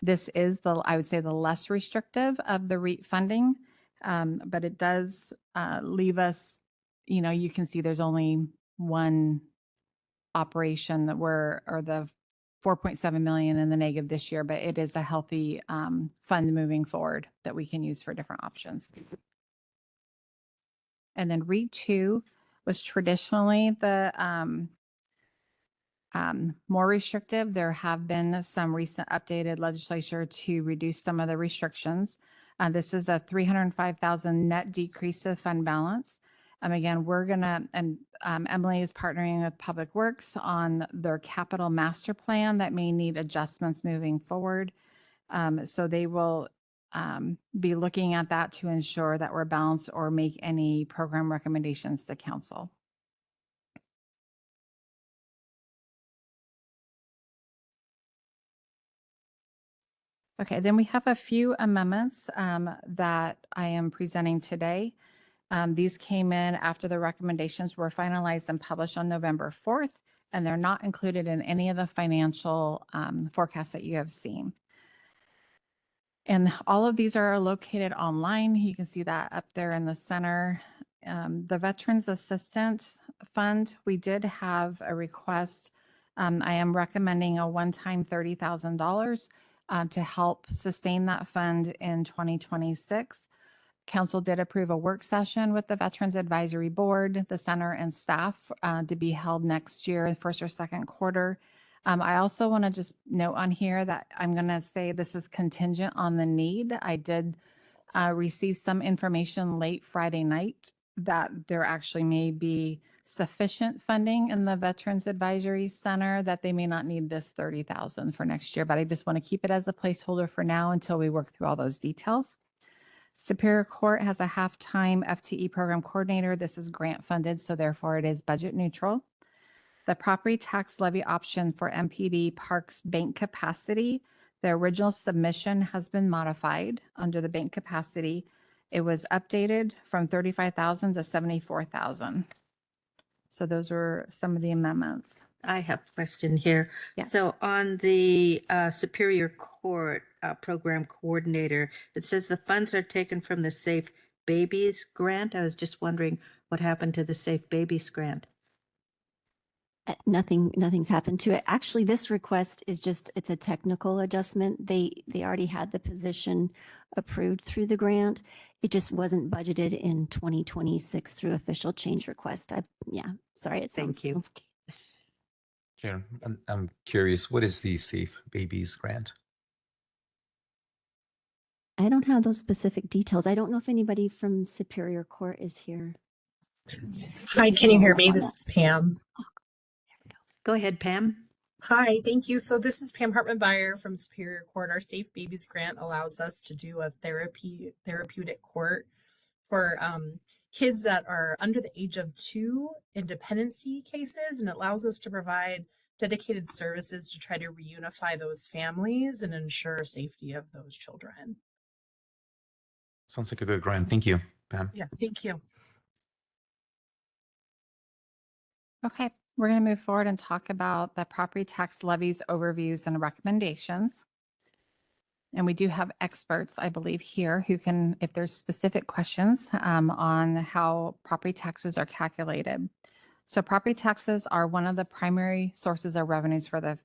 This is I would say the less restrictive of the REIT funding, but it does leave us, you can see there's only one operation or the 4.7 million in the negative this year, but it is a healthy fund moving forward that we can use for different options. And then REIT 2 was traditionally the more restrictive. There have been some recent updated legislature to reduce some of the restrictions. This is a 305,000 net decrease of fund balance. Again, we're going to, and Emily is partnering with Public Works on their capital master plan that may need adjustments moving forward. So they will be looking at that to ensure that we're balanced or make any program recommendations to council. Okay, then we have a few amendments that I am presenting today. These came in after the recommendations were finalized and published on November 4th, and they're not included in any of the financial forecasts that you have seen. And all of these are located online. You can see that up there in the center. The Veterans Assistance Fund, we did have a request. I am recommending a one-time $30,000 to help sustain that fund in 2026. Council did approve a work session with the Veterans Advisory Board, the center, and staff to be held next year, first or second quarter. I also want to just note on here that I'm going to say this is contingent on the need. I did receive some information late Friday night that there actually may be sufficient funding in the Veterans Advisory Center that they may not need this 30,000 for next year, but I just want to keep it as a placeholder for now until we work through all those details. Superior Court has a half-time FTE program coordinator. This is grant funded, so therefore it is budget neutral. The property tax levy option for MPD Parks bank capacity, the original submission has been modified under the bank capacity. It was updated from 35,000 to 74,000. So those are some of the amendments. I have a question here. Yes. So on the Superior Court Program Coordinator, it says the funds are taken from the Safe Babies Grant. I was just wondering what happened to the Safe Babies Grant. Nothing's happened to it. Actually, this request is just, it's a technical adjustment. They already had the position approved through the grant. It just wasn't budgeted in 2026 through official change request. Sorry, it sounds. Thank you. Sharon, I'm curious, what is the Safe Babies Grant? I don't have those specific details. I don't know if anybody from Superior Court is here. Hi, can you hear me? This is Pam. Go ahead, Pam. Hi, thank you. So this is Pam Hartman Beyer from Superior Court. Our Safe Babies Grant allows us to do a therapeutic court for kids that are under the age of 2 in dependency cases, and it allows us to provide dedicated services to try to reunify those families and ensure safety of those children. Sounds like a good grant. Thank you, Pam. Yeah, thank you. Okay, we're going to move forward and talk about the property tax levies, overviews, and recommendations. And we do have experts, I believe, here who can, if there's specific questions on how property taxes are calculated. So property taxes are one of the primary sources of revenues for the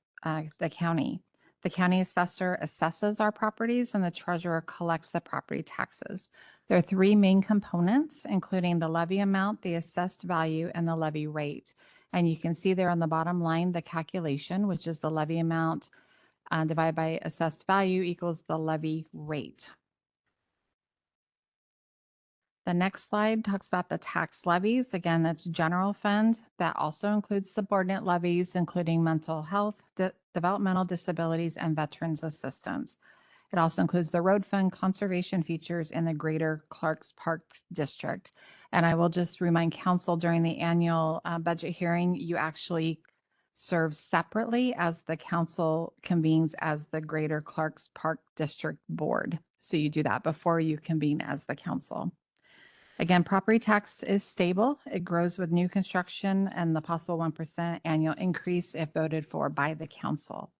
county. The county assessor assesses our properties and the treasurer collects the property taxes. There are 3 main components, including the levy amount, the assessed value, and the levy rate. And you can see there on the bottom line, the calculation, which is the levy amount divided by assessed value equals the levy rate. The next slide talks about the tax levies. Again, that's general fund. That also includes subordinate levies, including mental health, developmental disabilities, and veterans assistance. It also includes the road fund, conservation features, and the Greater Clarks Park District. And I will just remind council during the annual budget hearing, you actually serve separately as the council convenes as the Greater Clarks Park District Board. So you do that before you convene as the council. Again, property tax is stable. It grows with new construction and the possible 1% annual increase if voted for by the council.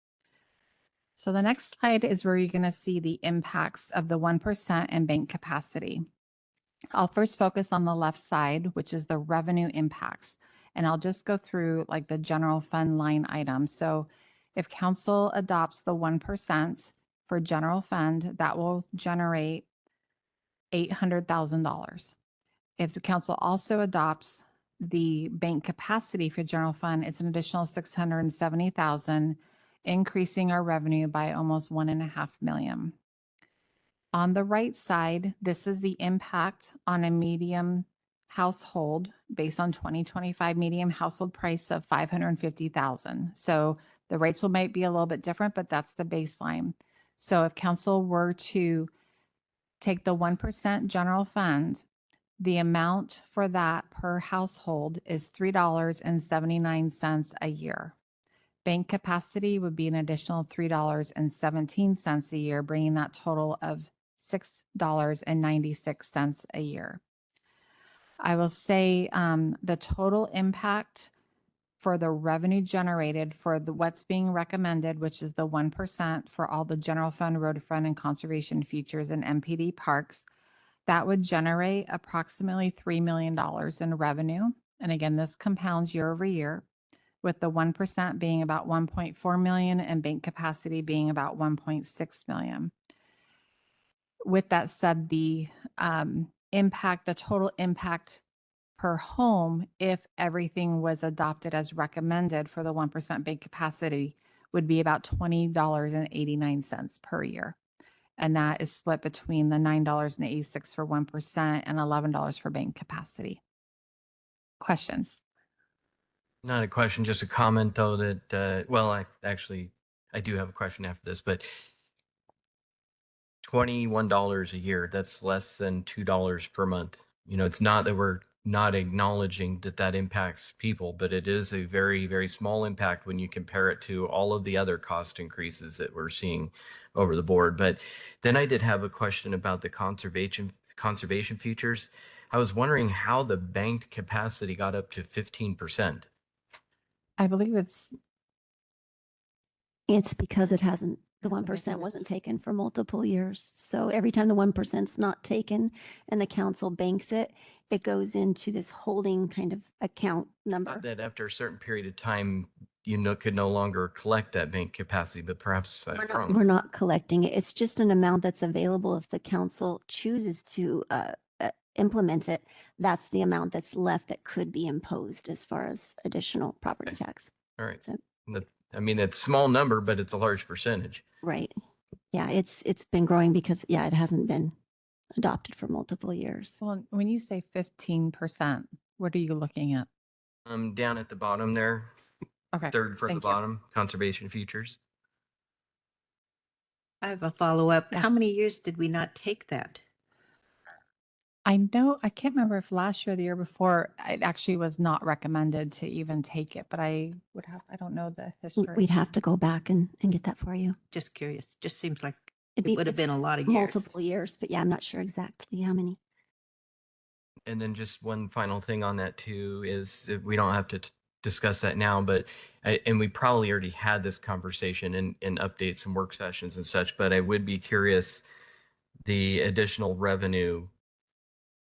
So the next slide is where you're going to see the impacts of the 1% and bank capacity. I'll first focus on the left side, which is the revenue impacts. And I'll just go through like the general fund line items. So if council adopts the 1% for general fund, that will generate $800,000. If the council also adopts the bank capacity for general fund, it's an additional $670,000, increasing our revenue by almost $1.5 million. On the right side, this is the impact on a medium household based on 2025 medium household price of $550,000. So the rates might be a little bit different, but that's the baseline. So if council were to take the 1% general fund, the amount for that per household is $3.79 a year. Bank capacity would be an additional $3.17 a year, bringing that total of $6.96 a year. I will say the total impact for the revenue generated for what's being recommended, which is the 1% for all the general fund, road fund, and conservation features in MPD parks, that would generate approximately $3 million in revenue. And again, this compounds year over year, with the 1% being about 1.4 million and bank capacity being about 1.6 million. With that said, the total impact per home, if everything was adopted as recommended for the 1% bank capacity, would be about $20.89 per year. And that is split between the $9.86 for 1% and $11 for bank capacity. Questions? Not a question, just a comment though that, well, I do have a question after this, but $21 a year, that's less than $2 per month. You know, it's not that we're not acknowledging that that impacts people, but it is a very, very small impact when you compare it to all of the other cost increases that we're seeing over the board. But then I did have a question about the conservation features. I was wondering how the banked capacity got up to 15%. I believe it's It's because it hasn't, the Hasn't 1% been wasn't used. taken for multiple years. So every time the 1%'s not taken and the council banks it, it goes into this holding kind of account number. That after a certain period of time, could no longer collect that bank capacity, but perhaps I'm wrong. We're not collecting it. It's just an amount that's available if the council chooses to implement it. That's the amount that's left that could be imposed as far as additional property Okay. tax. All right. So- I mean, it's a small number, but it's a large percentage. Right. Yeah, it's been growing because, yeah, it hasn't been adopted for multiple years. well, when you say 15%, what are you looking at? Down at the bottom there, Okay. third from the thank you. bottom, conservation features. I have a follow-up. How Yes. many years did we not take that? I know, I can't remember if last year or the year before, it actually was not recommended to even take it, but I don't know the history. We'd have to go back and get that for you. Just curious. Just seems like It'd it would have it's been a lot of years. multiple years, but yeah, I'm not sure exactly how many. And then just one final thing on that too is we don't have to discuss that now, but and we probably already had this conversation in updates and work sessions and such, but I would be curious the additional revenue,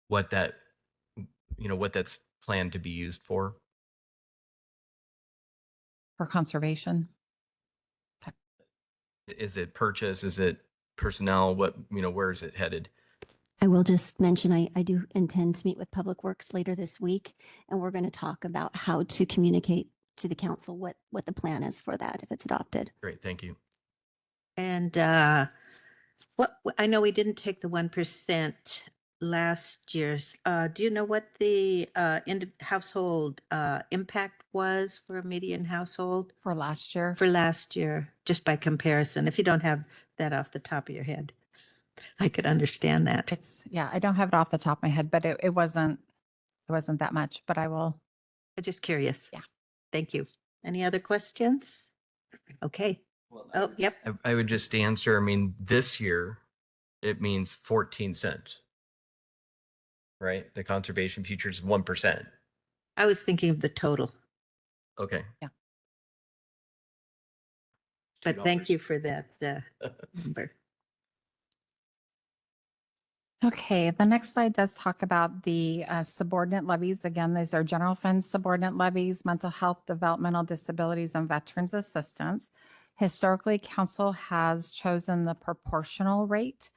what that's planned to be used for. For conservation. Is it purchase? Is it personnel? Where is it headed? I will just mention, I do intend to meet with Public Works later this week, and we're going to talk about how to communicate to the council what the plan is for that if it's adopted. Great, thank you. And I know we didn't take the 1% last year's. Do you know what the household impact was for a median household For last year. for last year, just by comparison? If you don't have that off the top of your head, I could understand that. Yeah, I don't have it off the top of my head, but it wasn't that much, but I will. I'm just curious. Yeah. Thank you. Any other questions? Okay. Oh, yep. I would just answer, I mean, this year, it means 14 cents. Right? The conservation futures 1%. I was thinking of the total, Okay. Yeah. but thank you for that number. Okay, the next slide does talk about the subordinate levies. Again, these are general fund subordinate levies, mental health, developmental disabilities, and veterans assistance. Historically, council has chosen the proportional rate.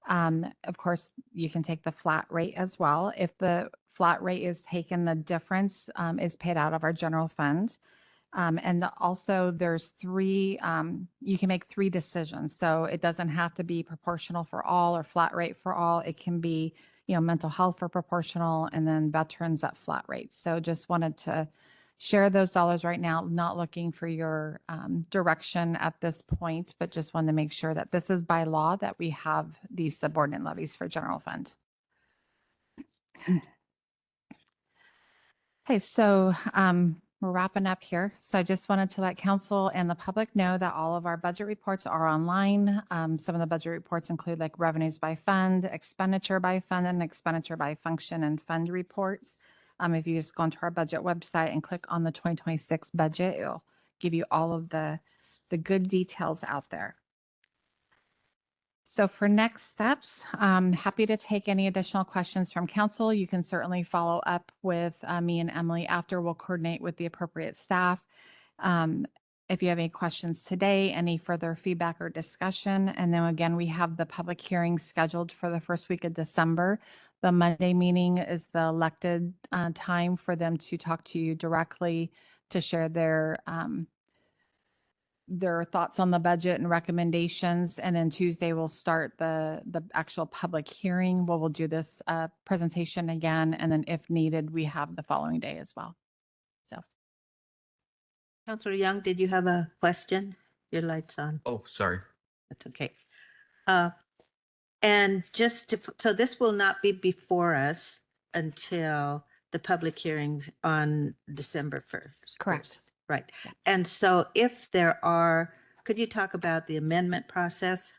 Of course, you can take the flat rate as well. If the flat rate is taken, the difference is paid out of our general fund. And also there's three, you can make three decisions. So it doesn't have to be proportional for all or flat rate for all. It can be, mental health for proportional and then veterans at flat rates. So just wanted to share those dollars right now, not looking for your direction at this point, but just wanted to make sure that this is by law that we have these subordinate levies for general fund. Okay, so we're wrapping up here. So I just wanted to let council and the public know that all of our budget reports are online. Some of the budget reports include like revenues by fund, expenditure by fund, and expenditure by function and fund reports. If you just go onto our budget website and click on the 2026 budget, it'll give you all of the good details out there. So for next steps, I'm happy to take any additional questions from council. You can certainly follow up with me and Emily after. We'll coordinate with the appropriate staff. If you have any questions today, any further feedback or discussion. And then again, we have the public hearing scheduled for the first week of December. The Monday meeting is the elected time for them to talk to you directly to share their thoughts on the budget and recommendations. And then Tuesday we'll start the actual public hearing where we'll do this presentation again. And then if needed, we have the following day as well. So Counselor Young, did you have a question? Your light's on. Oh, sorry. That's okay. And just to, so this will not be before us until the public hearings on December 1st. Correct. Right. Yeah. And so if there are, could you talk about the amendment process?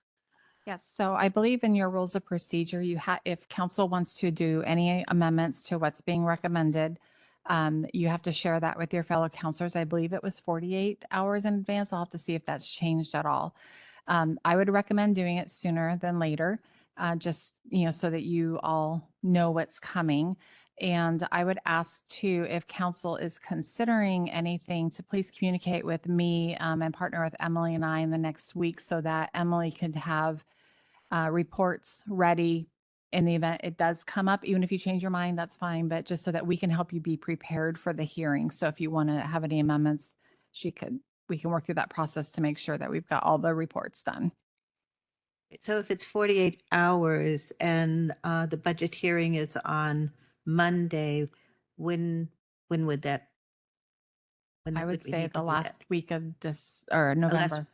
Yes, so I believe in your rules of procedure, if council wants to do any amendments to what's being recommended, you have to share that with your fellow counselors. I believe it was 48 hours in advance. I'll have to see if that's changed at all. I would recommend doing it sooner than later, just, so that you all know what's coming. And I would ask too, if council is considering anything, to please communicate with me and partner with Emily and I in the next week so that Emily could have reports ready in the event it does come up. Even if you change your mind, that's fine, but just so that we can help you be prepared for the hearing. So if you want to have any amendments, we can work through that process to make sure that we've got all the reports done. So if it's 48 hours and the budget hearing is on Monday, when would that? When I would we say need to the do that? last week of November.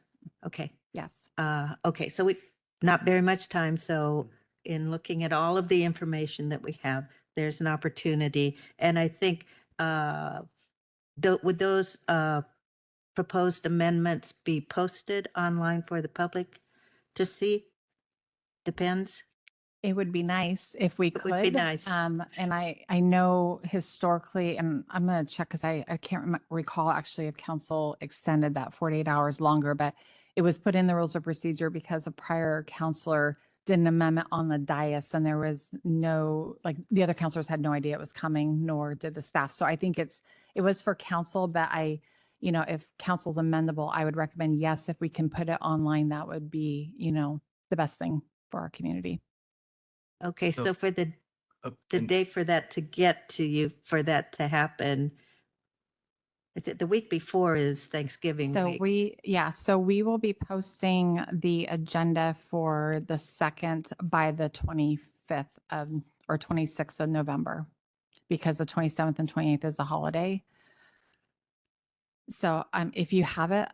Okay. Yes. Okay, so we, not very much time. So in looking at all of the information that we have, there's an opportunity. And I think, would those proposed amendments be posted online for the public to see? Depends. It would be nice if we It could. would be nice. And I know historically, and I'm going to check because I can't recall actually if council extended that 48 hours longer, but it was put in the rules of procedure because a prior counselor did an amendment on the dais and there was no, like the other counselors had no idea it was coming, nor did the staff. So I think it was for council, but if council's amendable, I would recommend, yes, if we can put it online, that would be, the best thing for our community. Okay, So- so for the And- day for that to get to you, for that to happen, is it the week before is Thanksgiving So week? so we will be posting the agenda for the 2nd by the 25th or 26th of November, because the 27th and 28th is a holiday. So if you have it,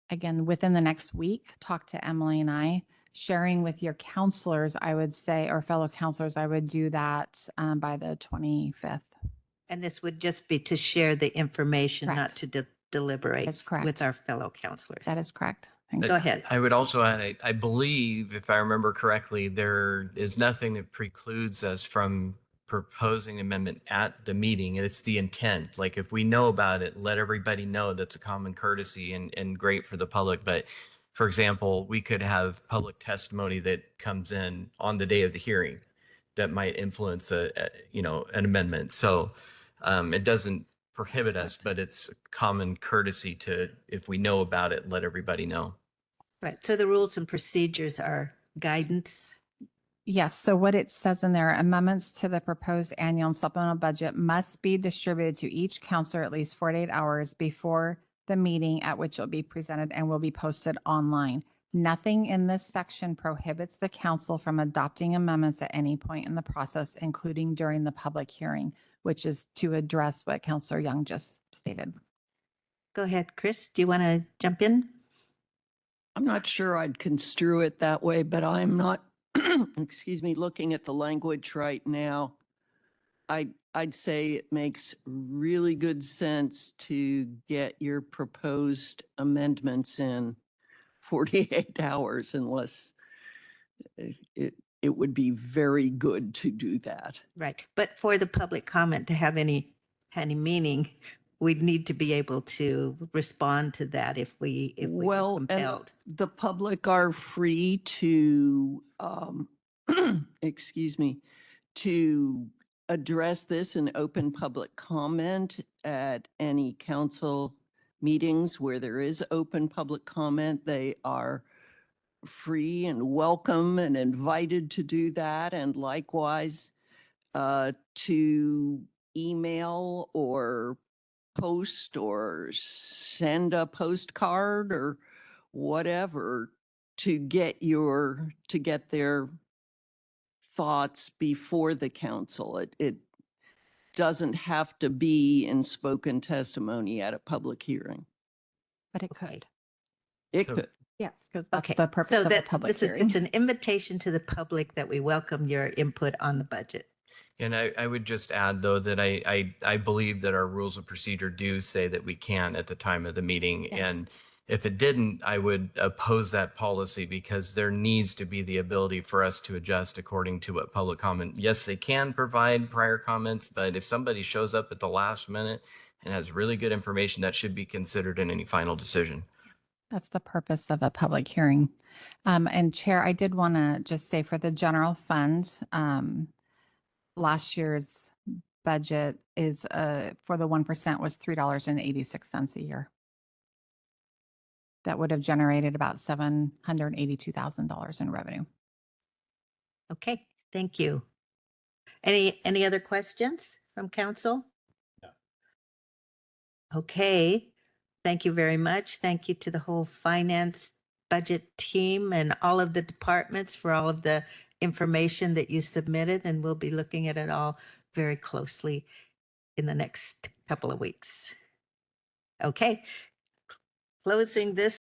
again, within the next week, talk to Emily and I. Sharing with your counselors, I would say, or fellow counselors, I would do that by the 25th. And this would just be to share the information, not Correct. to deliberate That's correct. with our fellow counselors. That is correct. Thank Go you. ahead. I would also add, I believe, if I remember correctly, there is nothing that precludes us from proposing amendment at the meeting. It's the intent. Like if we know about it, let everybody know. That's a common courtesy and great for the public. But for example, we could have public testimony that comes in on the day of the hearing that might influence an amendment. So it doesn't prohibit us, but it's common courtesy to, if we know about it, let everybody know. Right. So the rules and procedures are guidance. Yes, so what it says in there, amendments to the proposed annual and supplemental budget must be distributed to each counselor at least 48 hours before the meeting at which it will be presented and will be posted online. Nothing in this section prohibits the council from adopting amendments at any point in the process, including during the public hearing, which is to address what Counselor Young just stated. Go ahead, Chris. Do you want to jump in? I'm not sure I'd construe it that way, but I'm not, excuse me, looking at the language right now. I'd say it makes really good sense to get your proposed amendments in 48 hours unless it would be very good to do that. Right. But for the public comment to have any meaning, we'd need to be able to respond to that if we were Well, and compelled. the public are free to, excuse me, to address this in open public comment at any council meetings where there is open public comment. They are free and welcome and invited to do that. And likewise, to email or post or send a postcard or whatever to get their thoughts before the council. doesn't have to be in spoken testimony at a public hearing. But it Okay. could. It So- could. Yes, because that's Okay, the purpose so of a that public this is hearing. just an invitation to the public that we welcome your input on the budget. And I would just add, though, that I believe that our rules of procedure do say that we can at the time of the meeting. Yes. And if it didn't, I would oppose that policy because there needs to be the ability for us to adjust according to what public comment. Yes, they can provide prior comments, but if somebody shows up at the last minute and has really good information, that should be considered in any final decision. That's the purpose of a public hearing. And Chair, I did want to just say for the general fund, last year's budget is, for the 1% was $3.86 a year. That would have generated about $782,000 in revenue. Okay, thank you. Any other questions from council? No. Okay, thank you very much. Thank you to the whole finance budget team and all of the departments for all of the information that you submitted, and we'll be looking at it all very closely in the next couple of weeks. Okay, closing this